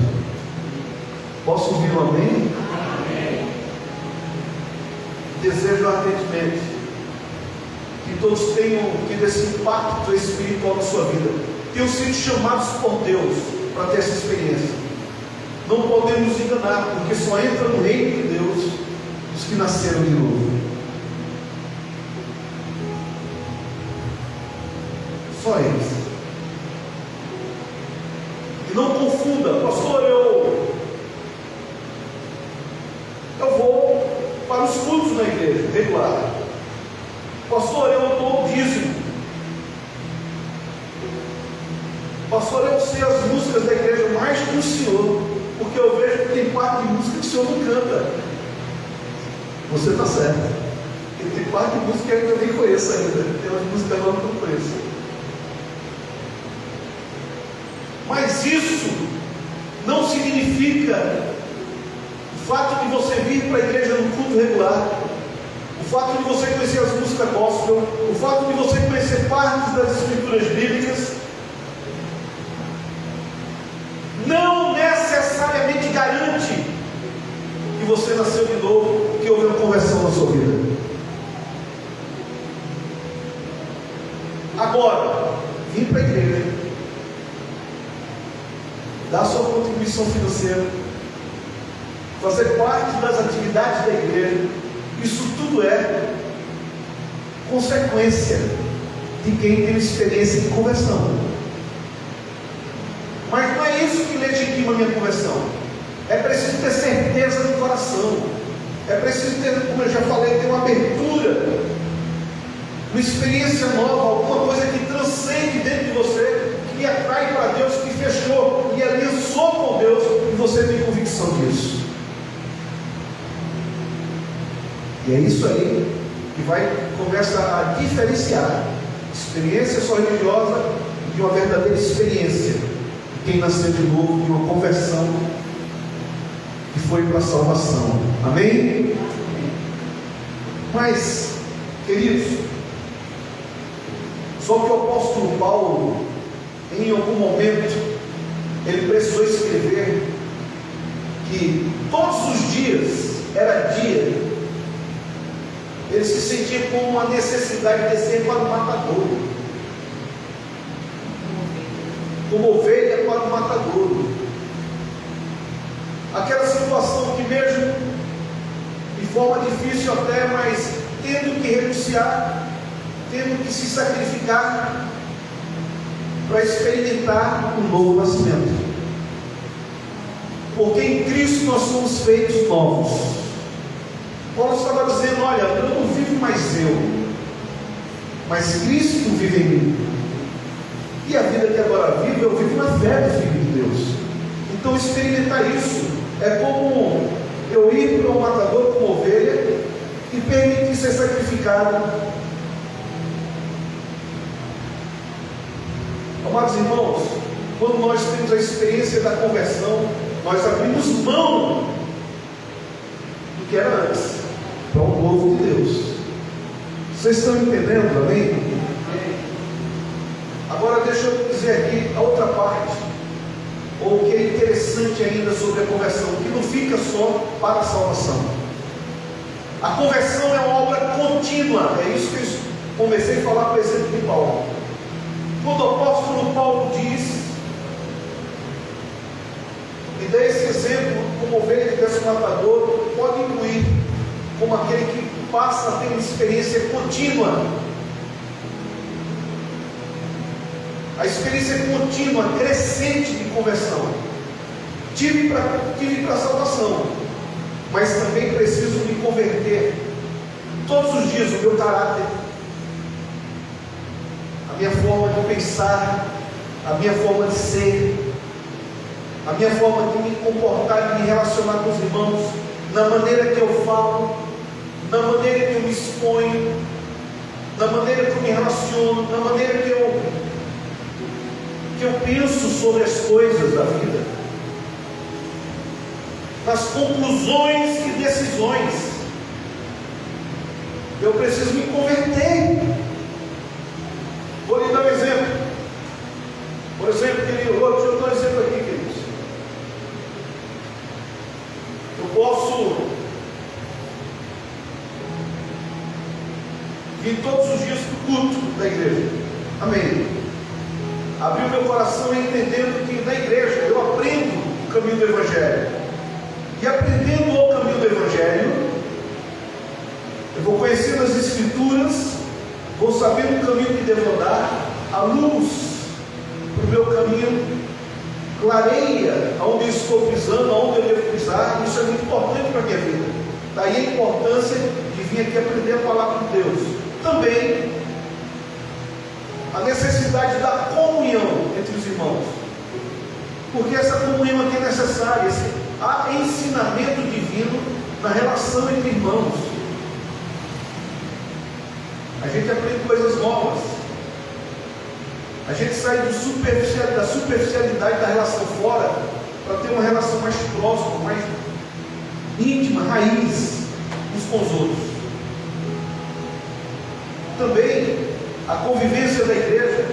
Posso ouvir um amém? Amém. Desejo ardentemente que todos tenham tido esse impacto espiritual na sua vida, tenham sido chamados por Deus para ter essa experiência. Não podemos enganar, porque só entra no reino de Deus os que nasceram de novo. Só eles. E não confunda, pastor, eu vou para os cultos na igreja, regular. Pastor, eu dou o dízimo. Pastor, eu sei as músicas da igreja mais que o senhor, porque eu vejo que tem parte de música que o senhor não canta. Você está certo. E tem parte de música que eu ainda nem conheço ainda. Tem umas músicas novas que eu não conheço. Mas isso não significa o fato de você vir para a igreja no culto regular, o fato de você conhecer as músicas gospel, o fato de você conhecer partes das escrituras bíblicas, não necessariamente garante que você nasceu de novo, que houve uma conversão na sua vida. Agora, vim para a igreja, dar sua contribuição financeira, fazer parte das atividades da igreja, isso tudo é consequência de quem tem experiência de conversão. Mas não é isso que legitima a minha conversão. É preciso ter certeza no coração, é preciso ter, como eu já falei, ter uma abertura, uma experiência nova, alguma coisa que transcende dentro de você, que atrai para Deus, que fechou e aliançou com Deus, e você tem convicção disso. E é isso aí que começa a diferenciar experiência só religiosa de uma verdadeira experiência de quem nasceu de novo, de uma conversão que foi para a salvação. Amém? Mas, queridos, só que o apóstolo Paulo, em algum momento, ele precisou escrever que todos os dias era dia. Ele se sentia com uma necessidade de descer para o matadouro, como ovelha para o matadouro. Aquela situação que mesmo de forma difícil até, mas tendo que renunciar, tendo que se sacrificar para experimentar um novo nascimento. Porque em Cristo nós somos feitos novos. Paulo estava dizendo, olha, eu não vivo mais eu, mas Cristo vive em mim. E a vida que agora vivo, eu vivo na fé do Filho de Deus. Então experimentar isso é como eu ir para um matador como ovelha e permitir ser sacrificado. Amados irmãos, quando nós temos a experiência da conversão, nós abrimos mão do que era antes para o povo de Deus. Vocês estão entendendo, amém? Agora deixa eu dizer aqui a outra parte, ou o que é interessante ainda sobre a conversão, que não fica só para a salvação. A conversão é uma obra contínua, é isso que eu comecei a falar por exemplo de Paulo. Quando o apóstolo Paulo diz, e dá esse exemplo, como ovelha que desce o matador, pode incluir como aquele que passa a ter uma experiência contínua. A experiência contínua, crescente de conversão. Tive para a salvação, mas também preciso me converter todos os dias o meu caráter, a minha forma de pensar, a minha forma de ser, a minha forma de me comportar, de me relacionar com os irmãos, na maneira que eu falo, na maneira que eu me exponho, na maneira que eu me relaciono, na maneira que eu que eu penso sobre as coisas da vida, nas conclusões e decisões. Eu preciso me converter. Vou lhe dar um exemplo. Por exemplo, querido, deixa eu dar um exemplo aqui, queridos. Eu posso vir todos os dias para o culto da igreja. Amém. Abrir o meu coração entendendo que na igreja eu aprendo o caminho do Evangelho. E aprendendo o caminho do Evangelho, eu vou conhecendo as Escrituras, vou sabendo o caminho que devo andar, a luz para o meu caminho clareia aonde eu estou pisando, aonde eu devo pisar. Isso é muito importante para a minha vida. Daí a importância de vir aqui aprender a palavra de Deus. Também a necessidade da comunhão entre os irmãos, porque essa comunhão aqui é necessária. Há ensinamento divino na relação entre irmãos. A gente aprende coisas novas. A gente sai da superficialidade da relação fora para ter uma relação mais próxima, mais íntima, raiz uns com os outros. Também a convivência da igreja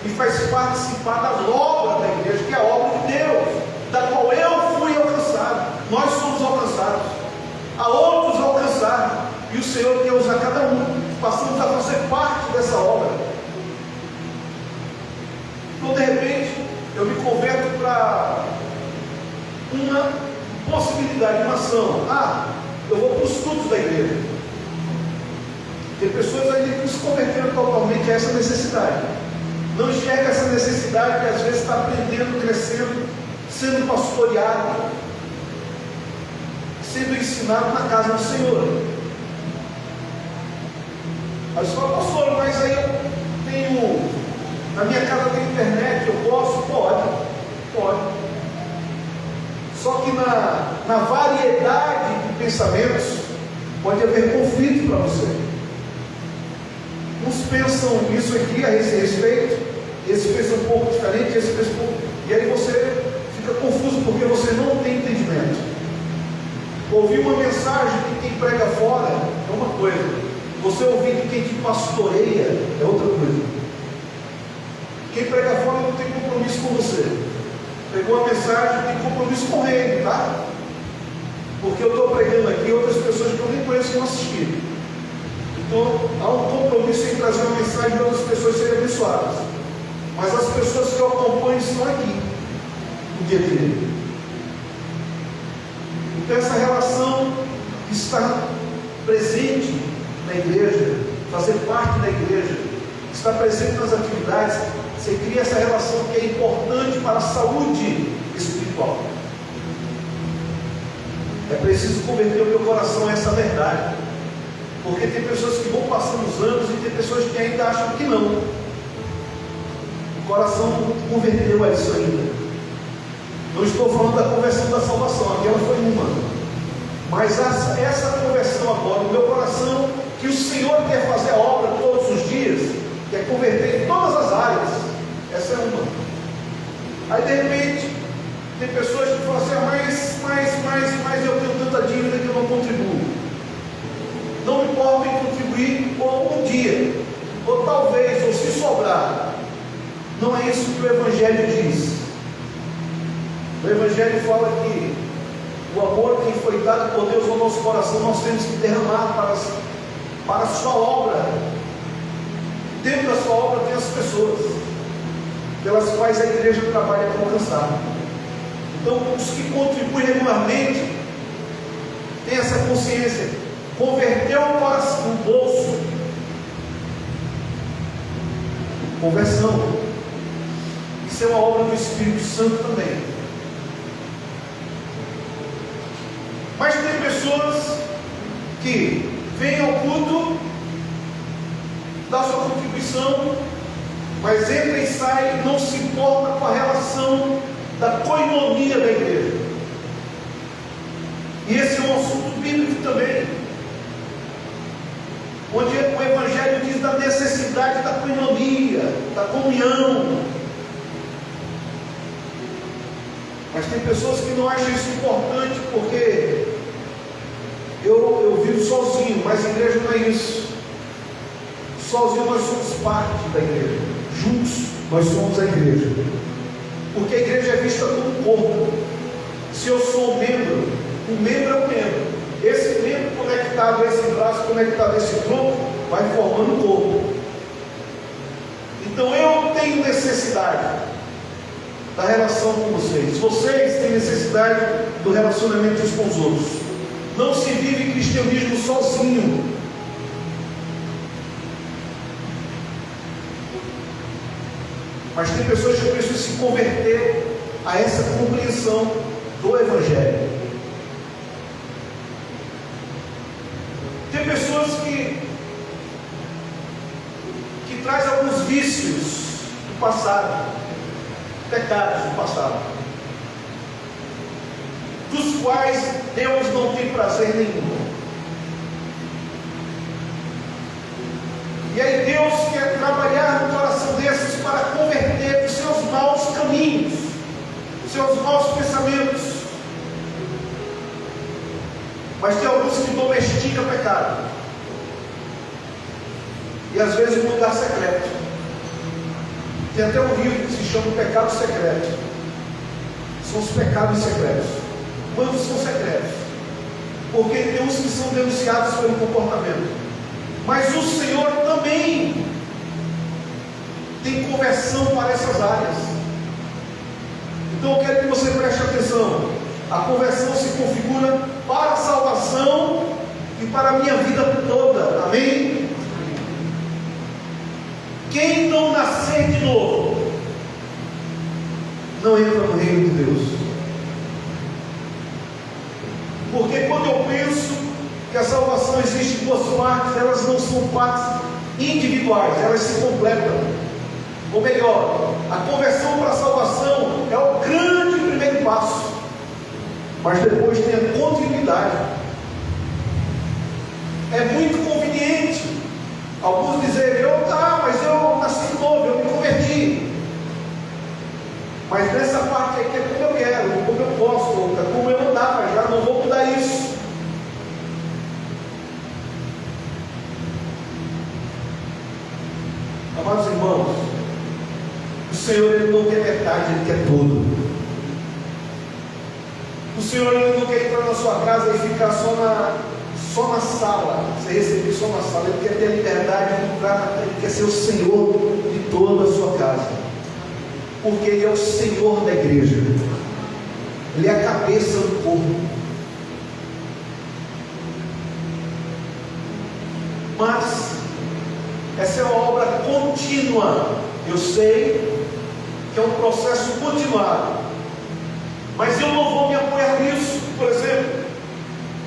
me faz participar da obra da igreja, que é a obra de Deus, da qual eu fui alcançado. Nós somos alcançados. Há outros alcançados. E o Senhor quer usar cada um. Passamos a fazer parte dessa obra. Então, de repente, eu me converto para uma possibilidade, uma ação. Eu vou para os cultos da igreja. Tem pessoas ainda que se converteram totalmente a essa necessidade. Não enxerga essa necessidade que às vezes está aprendendo, crescendo, sendo pastoreado, sendo ensinado na casa do Senhor. Aí você fala, pastor, mas aí eu tenho, na minha casa tem internet, eu posso? Pode. Só que na variedade de pensamentos pode haver conflito para você. Uns pensam isso aqui a esse respeito, esses pensam um pouco diferente, esses pensam um pouco, e aí você fica confuso porque você não tem entendimento. Ouvir uma mensagem de quem prega fora é uma coisa, você ouvir de quem te pastoreia é outra coisa. Quem prega fora não tem compromisso com você. Pegou a mensagem, tem compromisso com ele, tá? Porque eu estou pregando aqui, outras pessoas que eu nem conheço vão assistir. Então, há um compromisso em trazer uma mensagem de outras pessoas serem abençoadas. Mas as pessoas que eu acompanho estão aqui, no dia a dia. Então, essa relação que está presente na igreja, fazer parte da igreja, está presente nas atividades, você cria essa relação que é importante para a saúde espiritual. É preciso converter o meu coração a essa verdade. Porque tem pessoas que vão passando os anos e tem pessoas que ainda acham que não. O coração não converteu a isso ainda. Não estou falando da conversão da salvação, aquela foi uma. Mas essa conversão agora, o meu coração, que o Senhor quer fazer a obra todos os dias, quer converter em todas as áreas. Essa é uma. Aí de repente, tem pessoas que falam assim, mas eu tenho tanta dívida que eu não contribuo. Não me importa em contribuir por um dia, ou talvez, ou se sobrar. Não é isso que o Evangelho diz. O Evangelho fala que o amor que foi dado por Deus ao nosso coração, nós temos que derramar para a sua obra. Dentro da sua obra tem as pessoas, pelas quais a igreja trabalha para alcançar. Então, os que contribuem regularmente, têm essa consciência. Converteu o coração, o bolso. Conversão. Isso é uma obra do Espírito Santo também. Mas tem pessoas que vêm ao culto, dá sua contribuição, mas entra e sai e não se importa com a relação da coinonia da igreja. E esse é um assunto bíblico também, onde o Evangelho diz da necessidade da coinonia, da comunhão. Mas tem pessoas que não acham isso importante porque eu vivo sozinho, mas a igreja não é isso. Sozinho nós somos parte da igreja, juntos nós somos a igreja, porque a igreja é vista como um corpo. Se eu sou um membro é um membro. Esse membro conectado a esse braço, conectado a esse tronco, vai formando um corpo. Então eu tenho necessidade da relação com vocês. Vocês têm necessidade do relacionamento uns com os outros. Não se vive cristianismo sozinho. Mas tem pessoas que precisam se converter a essa compreensão do Evangelho. Tem pessoas que trazem alguns vícios do passado, pecados do passado, dos quais Deus não tem prazer nenhum. E aí Deus quer trabalhar no coração desses para converter os seus maus caminhos, os seus maus pensamentos. Mas tem alguns que domesticam pecado. E às vezes em um lugar secreto. Tem até um livro que se chama Pecado Secreto. São os pecados secretos. Quantos são secretos? Porque tem uns que são denunciados pelo comportamento. Mas o Senhor também tem conversão para essas áreas. Então eu quero que você preste atenção. A conversão se configura para a salvação e para a minha vida toda. Amém? Quem não nascer de novo não entra no reino de Deus. Porque quando eu penso que a salvação existe em duas partes, elas não são partes individuais, elas se completam. Ou melhor, a conversão para a salvação é o grande primeiro passo, mas depois tem a continuidade. É muito conveniente alguns dizerem, mas eu nasci de novo, eu me converti. Mas nessa parte aqui é como eu quero, como eu posso, é como eu andava, já não vou mudar isso. Amados irmãos, o Senhor ele não quer metade, ele quer tudo. O Senhor ele não quer entrar na sua casa e ficar só na sala, você receber só na sala. Ele quer ter a liberdade de entrar, ele quer ser o Senhor de toda a sua casa, porque Ele é o Senhor da igreja, Ele é a cabeça do corpo. Mas essa é uma obra contínua. Eu sei que é um processo continuado, mas eu não vou me apoiar nisso. Por exemplo,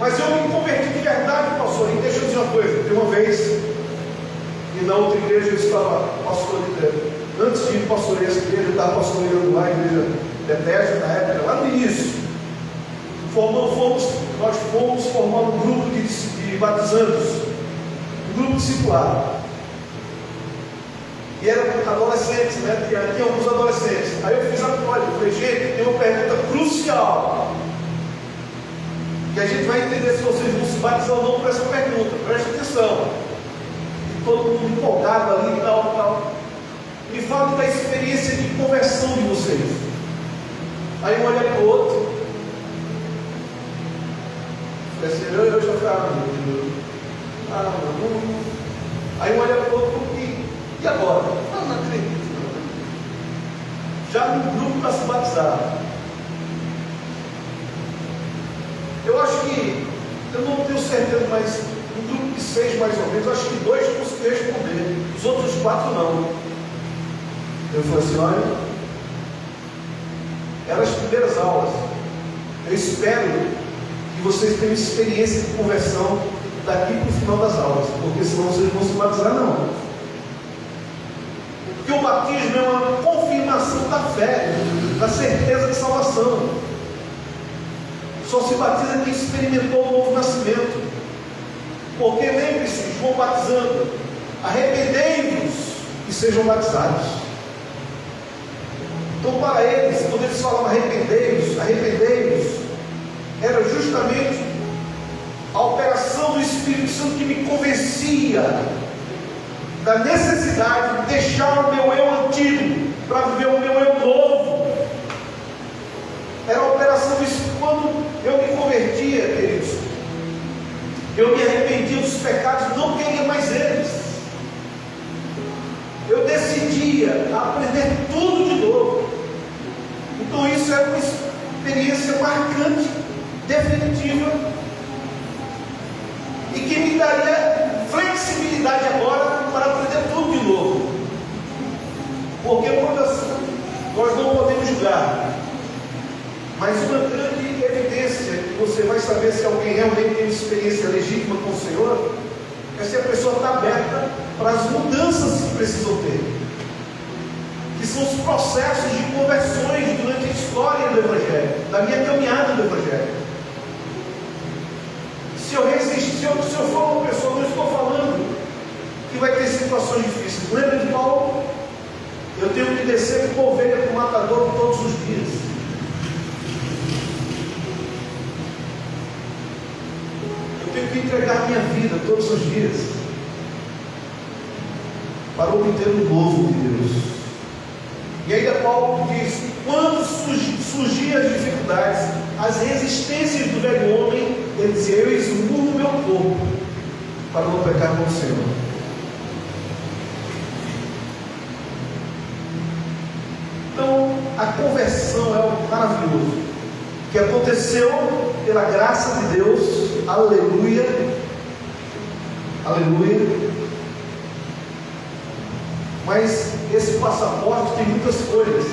mas eu me converti de verdade, pastor. E deixa eu dizer uma coisa. Tem uma vez, e na outra igreja eu estava pastor de igreja. Antes de pastorear essa igreja, eu estava pastoreando lá, a igreja Bethesda, na época, lá no início. Nós fomos formar um grupo de batizandos, um grupo discipulado. E eram adolescentes, né? Tinha alguns adolescentes. Aí eu fiz a prova, eu falei, gente, tem uma pergunta crucial, que a gente vai entender se vocês vão se batizar ou não por essa pergunta. Preste atenção. E todo mundo empolgado ali e tal. Me fale da experiência de conversão de vocês. Aí um olha para o outro. Eu já ficava. Aí um olha para o outro e agora? Não acredito. Já no grupo para se batizar. Eu acho que, eu não tenho certeza, mas um grupo de 6 mais ou menos, eu acho que 2 conseguiram responder, os outros 4 não. Eu falei assim, olha, eram as primeiras aulas. Eu espero que vocês tenham experiência de conversão daqui para o final das aulas, porque senão vocês não vão se batizar não. Porque o batismo é uma confirmação da fé, da certeza de salvação. Só se batiza quem experimentou o novo nascimento. Porque lembre-se, João batizando, arrependei-vos e sejam batizados. Então, para eles, quando eles falavam arrependei-vos, arrependei-vos, era justamente a operação do Espírito Santo que me convencia da necessidade de deixar o meu eu antigo para viver o meu eu novo. Era a operação do Espírito. Quando eu me convertia, queridos, eu me arrependia dos pecados, não queria mais eles. Eu decidia aprender tudo de novo. Então isso era uma experiência marcante, definitiva, e que me daria flexibilidade agora para aprender tudo de novo. Porque nós não podemos julgar, mas uma grande evidência que você vai saber se alguém realmente tem uma experiência legítima com o Senhor é se a pessoa está aberta para as mudanças que precisam ter, que são os processos de conversões durante a história do Evangelho, da minha caminhada do Evangelho. Se eu resistir, se eu for uma pessoa, não estou falando que vai ter situações difíceis. Lembra de Paulo? Eu tenho que descer com ovelha para o matador todos os dias. Eu tenho que entregar minha vida todos os dias para obter o novo de Deus. E ainda Paulo diz: quando surgiam as dificuldades, as resistências do velho homem, ele dizia: eu esmurro o meu corpo para não pecar com o Senhor. Então, a conversão é algo maravilhoso, que aconteceu pela graça de Deus, aleluia, aleluia. Mas esse passaporte tem muitas folhas,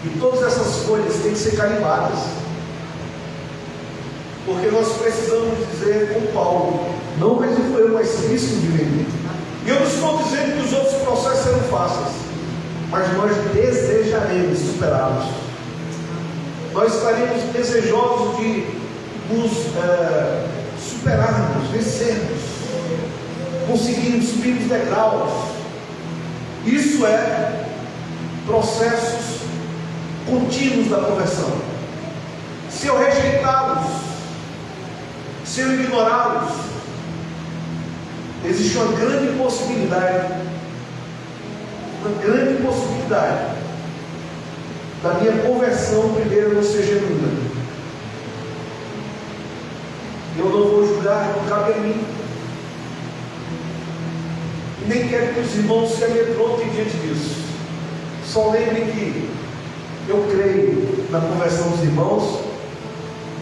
e todas essas folhas têm que ser carimbadas, porque nós precisamos dizer com Paulo: não mais foi eu, mas Cristo vive em mim. E eu não estou dizendo que os outros processos serão fáceis, mas nós desejaremos superá-los. Nós estaremos desejosos de nos superarmos, vencermos, conseguirmos subir os degraus. Isso é processos contínuos da conversão. Se eu rejeitá-los, se eu ignorá-los, existe uma grande possibilidade da minha conversão primeiro não ser genuína. Eu não vou julgar, não cabe a mim. E nem quero que os irmãos se amedrontem diante disso. Só lembrem que eu creio na conversão dos irmãos,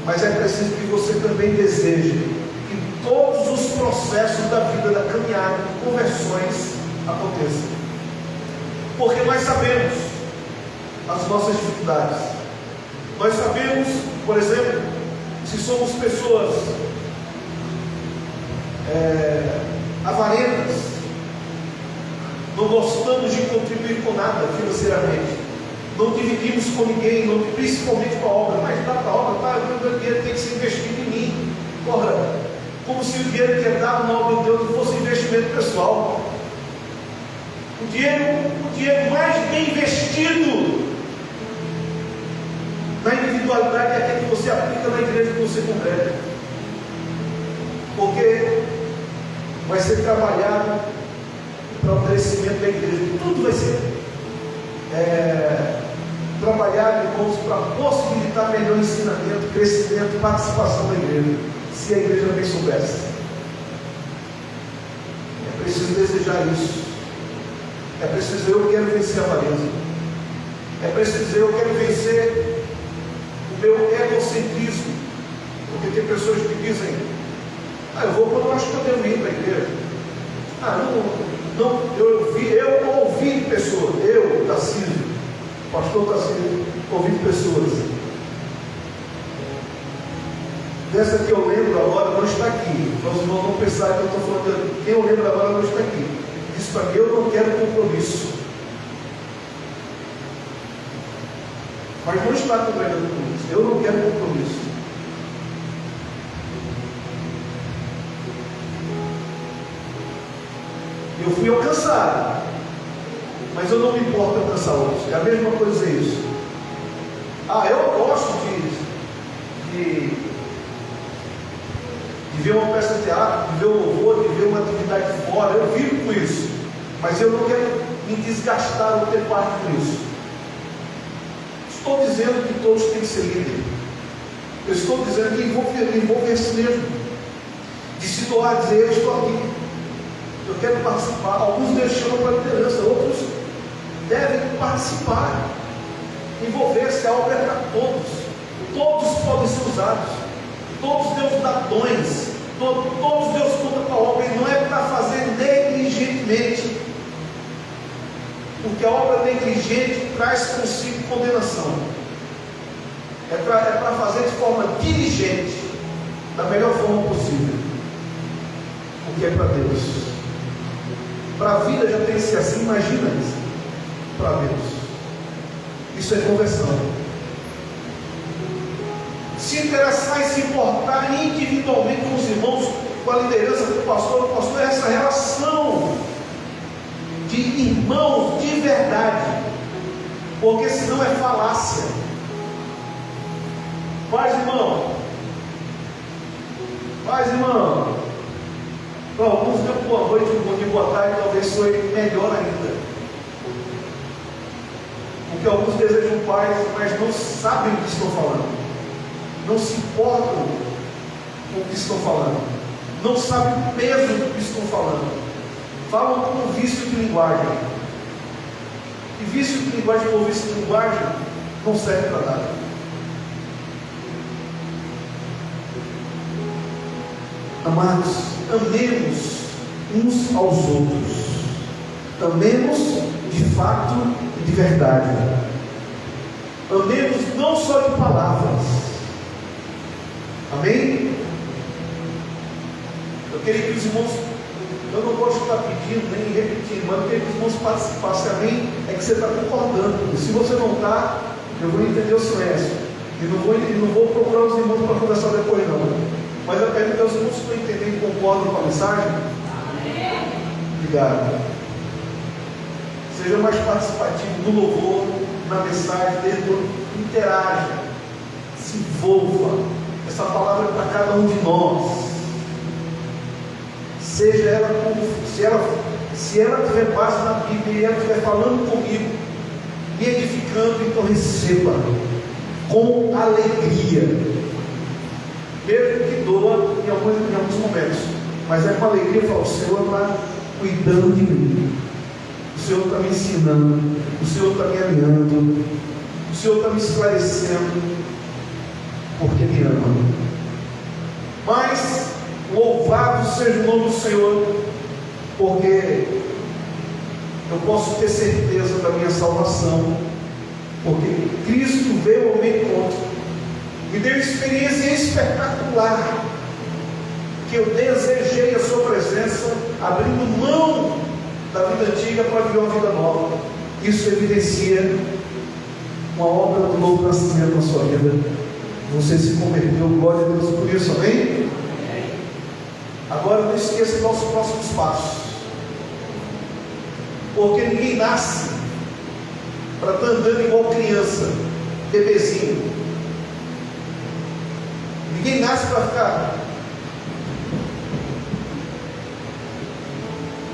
mas é preciso que você também deseje que todos os processos da vida, da caminhada, de conversões aconteçam. Porque nós sabemos as nossas dificuldades. Nós sabemos, por exemplo, se somos pessoas avarentas, não gostamos de contribuir com nada financeiramente, não dividimos com ninguém, principalmente com a obra, mas dá para a obra, o meu dinheiro tem que ser investido em mim. Ora, como se o dinheiro que é dado na obra de Deus fosse investimento pessoal. O dinheiro mais bem investido na individualidade é aquele que você aplica na igreja que você congrega, porque vai ser trabalhado para o crescimento da igreja. Tudo vai ser trabalhado, irmãos, para possibilitar melhor ensinamento, crescimento, participação da igreja, se a igreja bem soubesse. É preciso desejar isso. É preciso dizer: eu quero vencer a avareza. É preciso dizer: eu quero vencer o meu egocentrismo. Porque tem pessoas que dizem: eu vou quando eu acho que eu devo ir para a igreja. Eu ouvi pessoas, Tarcísio, pastor Tarcísio, ouvi pessoas. Dessa que eu lembro agora não está aqui. Os irmãos vão pensar que eu estou falando, quem eu lembro agora não está aqui. Disse para mim: eu não quero compromisso. Mas não está congregando com isso. Eu não quero compromisso. Eu fui alcançado mas eu não me importo em alcançar outros. É a mesma coisa isso. Eu gosto de ver uma peça de teatro, de ver um louvor, de ver uma atividade fora. Eu vivo com isso, mas eu não quero me desgastar ou ter parte com isso. Estou dizendo que todos têm que ser líderes. Eu estou dizendo que envolver-se mesmo, de se doar, dizer: eu estou aqui, eu quero participar. Alguns deles chamam para liderança, outros devem participar. Envolver-se, a obra é para todos. Todos podem ser usados. Todos Deus dá dons. Todos Deus conta com a obra. E não é para fazer negligentemente, porque a obra negligente traz consigo condenação. É para fazer de forma diligente, da melhor forma possível, porque é para Deus. Para a vida já tem que ser assim. Imagina isso, para Deus. Isso é conversão. Se interessar e se importar individualmente com os irmãos, com a liderança, com o pastor, é essa relação de irmãos de verdade, porque senão é falácia. Paz, irmão. Para alguns deu boa noite, um bom dia, boa tarde, talvez foi melhor ainda. Porque alguns desejam paz, mas não sabem o que estão falando, não se importam com o que estão falando, não sabem o peso do que estão falando, falam com vício de linguagem, e vício de linguagem ou vício de linguagem não serve para nada. Amados, amemos uns aos outros, amemos de fato e de verdade, amemos não só de palavras, amém? Eu queria que os irmãos, eu não gosto de estar pedindo nem repetindo, mas eu queria que os irmãos participassem, amém? É que você está concordando, e se você não está, eu vou entender o silêncio, e não vou procurar os irmãos para conversar depois não. Mas eu quero que os irmãos estão entendendo e concordam com a mensagem. Obrigado. Seja mais participativo no louvor, na mensagem, interaja, se envolva. Essa palavra é para cada um de nós. Seja ela como, se ela tiver base na Bíblia e ela estiver falando comigo, me edificando, então receba com alegria. Mesmo que doa em alguns momentos, mas é com alegria. Falar: o Senhor está cuidando de mim, o Senhor está me ensinando, o Senhor está me alinhando, o Senhor está me esclarecendo, porque me ama. Mas louvado seja o nome do Senhor, porque eu posso ter certeza da minha salvação, porque Cristo veio ao meu encontro, me deu experiência espetacular, que eu desejei a sua presença, abrindo mão da vida antiga para viver uma vida nova. Isso evidencia uma obra do novo nascimento na sua vida. Você se converteu, glória a Deus por isso, amém? Agora não esqueça os nossos próximos passos, porque ninguém nasce para estar andando igual criança, bebezinho. Ninguém nasce para ficar.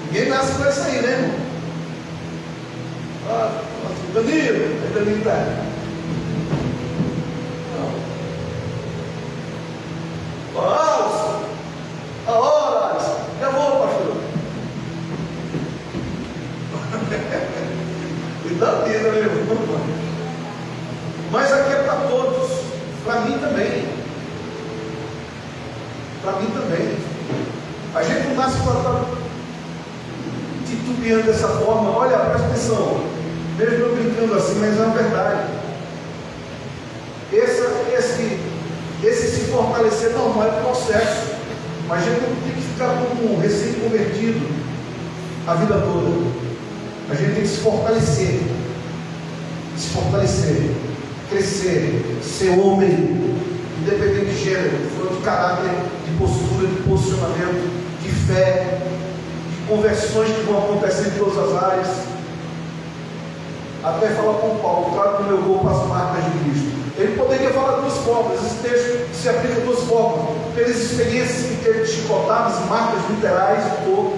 Ninguém nasce para isso aí, né, irmão? Danilo está. Alisson, já vou, pastor. Cuidado disso, meu irmão. Mas aqui é para todos, para mim também. Para mim também. A gente não nasce para estar titubeando dessa forma. Olha, presta atenção. Mesmo eu brincando assim, mas é uma verdade. Esse se fortalecer normal é processo. Mas a gente não tem que ficar como um recém-convertido a vida toda. A gente tem que se fortalecer. Crescer, ser homem, independente de gênero, de caráter, de postura, de posicionamento, de fé, de conversões que vão acontecer em todas as áreas. até falar com Paulo, trago no meu corpo as marcas de Cristo. Ele poderia falar duas formas, esse texto se aplica de duas formas, pelas experiências que teve de chicotadas, marcas literais do corpo,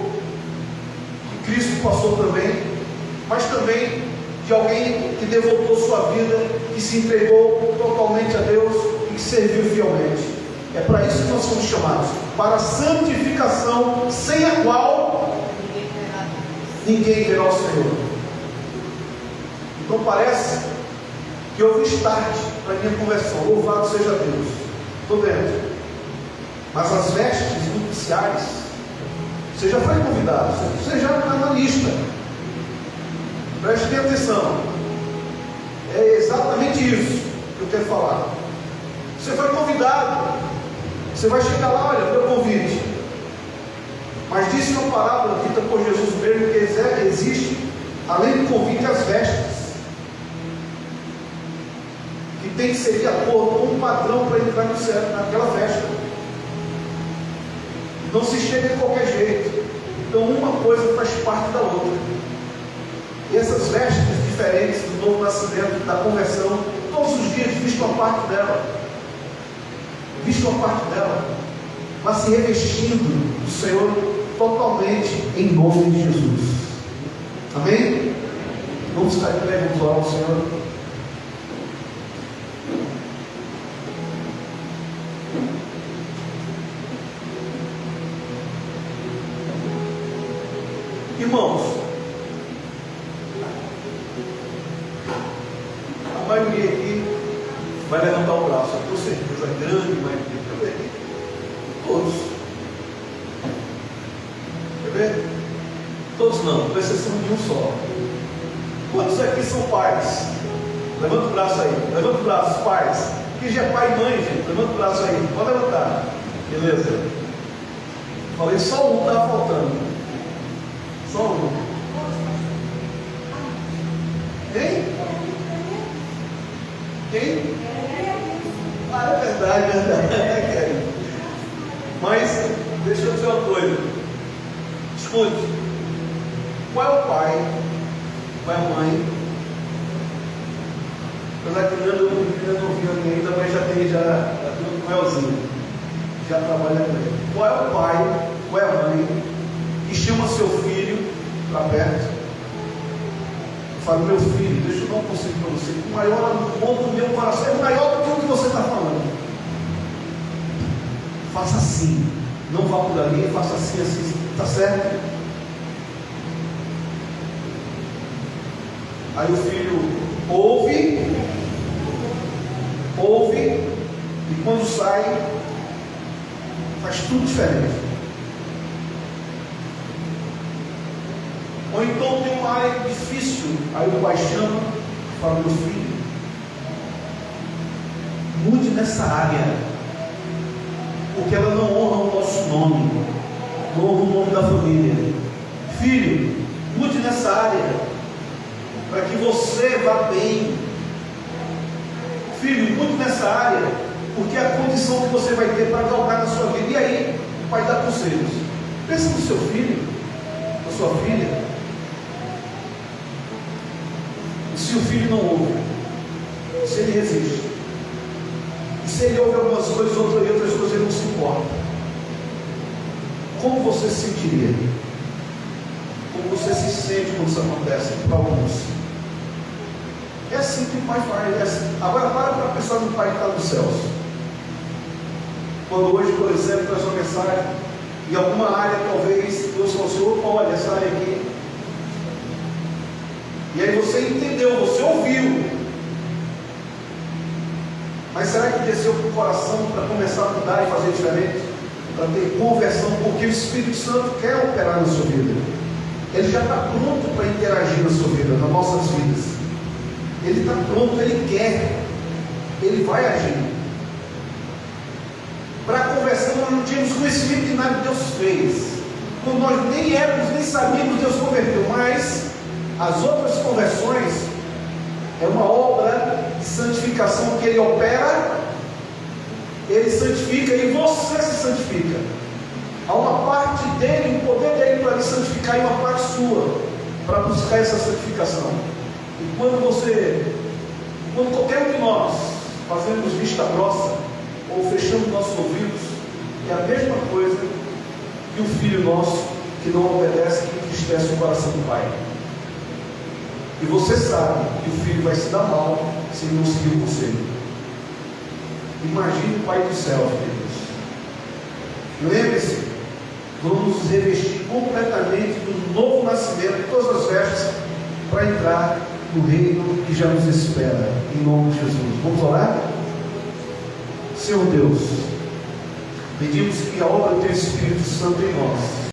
que Cristo passou também, mas também de alguém que devotou sua vida, que se entregou totalmente a Deus e que serviu fielmente. É para isso que nós somos chamados, para a santificação, sem a qual ninguém verá o Senhor. Então parece que houve start para a minha conversão. Louvado seja Deus. Estou vendo. Mas as vestes nupciais, você já foi convidado, você já está na lista. Preste bem atenção. É exatamente isso que eu quero falar. Você foi convidado. Você vai chegar lá, olha, meu convite. Mas disse uma parábola dita por Jesus mesmo que existe, além do convite, as vestes. Que tem que ser de acordo com um padrão para entrar no céu, naquela festa. Não se chega de qualquer jeito. Então uma coisa faz parte da outra. E essas vestes diferentes do novo nascimento, da conversão, todos os dias visto uma parte dela. Visto uma parte dela. Mas se revestindo do Senhor totalmente em nome de Jesus. Amém? Vamos ficar de pé, vamos orar ao Senhor. Irmãos, a maioria aqui vai levantar o braço, com certeza, a grande maioria. Quer ver? Todos. Quer ver? Todos não, com exceção de um só. Quantos aqui são pais? Levanta o braço aí, levanta o braço, pais. Quem já é pai e mãe, gente, levanta o braço aí, pode levantar. Beleza? Falei, só um estava faltando. Só um. Quem? Quem? Ah, é verdade. Mas, deixa eu dizer uma coisa. Escute. Qual é o pai? Qual é a mãe? Apesar que o menino não viu ainda, mas já tem um Elzinho. Já trabalha com ele. Qual é o pai? Qual é a mãe? Que chama seu filho para perto. Fala, meu filho, deixa eu dar um conselho para você. O maior amor do meu coração é maior do que o que você está falando. Faça assim. Não vá por ali, faça assim, assim. Está certo? Aí o filho ouve, e quando sai, faz tudo diferente. Ou então tem uma área difícil, aí o pai chama, fala, meu filho, mude nessa área, porque ela não honra o nosso nome, não honra o nome da família. Filho, mude nessa área, para que você vá bem. Filho, mude nessa área, porque é a condição que você vai ter para galgar na sua vida. E aí, o pai dá conselhos. Pensa no seu filho, na sua filha. Se o filho não ouve, se ele resiste, e se ele ouve algumas coisas, outras coisas ele não se importa, como você se sentiria? Como você se sente quando isso acontece para alguns? É assim que o pai faz. É assim. Agora para pensar no pai que está nos céus. Quando hoje, por exemplo, traz uma mensagem, em alguma área talvez Deus falou assim, olha essa área aqui. E aí você entendeu, você ouviu. Mas será que desceu para o coração para começar a mudar e fazer diferente? Para ter conversão, porque o Espírito Santo quer operar na sua vida. Ele já está pronto para interagir na sua vida, nas nossas vidas. Ele está pronto, ele quer. Ele vai agir. Para a conversão nós não tínhamos conhecimento de nada que Deus fez. Quando nós nem éramos, nem sabíamos, Deus converteu. Mas as outras conversões é uma obra de santificação que Ele opera, Ele santifica e você se santifica. Há uma parte dele, o poder dele para lhe santificar e uma parte sua para buscar essa santificação. E quando qualquer um de nós fazemos vista grossa ou fechamos nossos ouvidos, é a mesma coisa que o filho nosso que não obedece, que entristece o coração do pai. E você sabe que o filho vai se dar mal se ele não seguir o conselho. Imagine o Pai do céu, queridos. Lembre-se, vamos nos revestir completamente do novo nascimento, todas as vestes, para entrar no reino que já nos espera, em nome de Jesus. Vamos orar? Senhor Deus, pedimos que a obra do Teu Espírito Santo em nós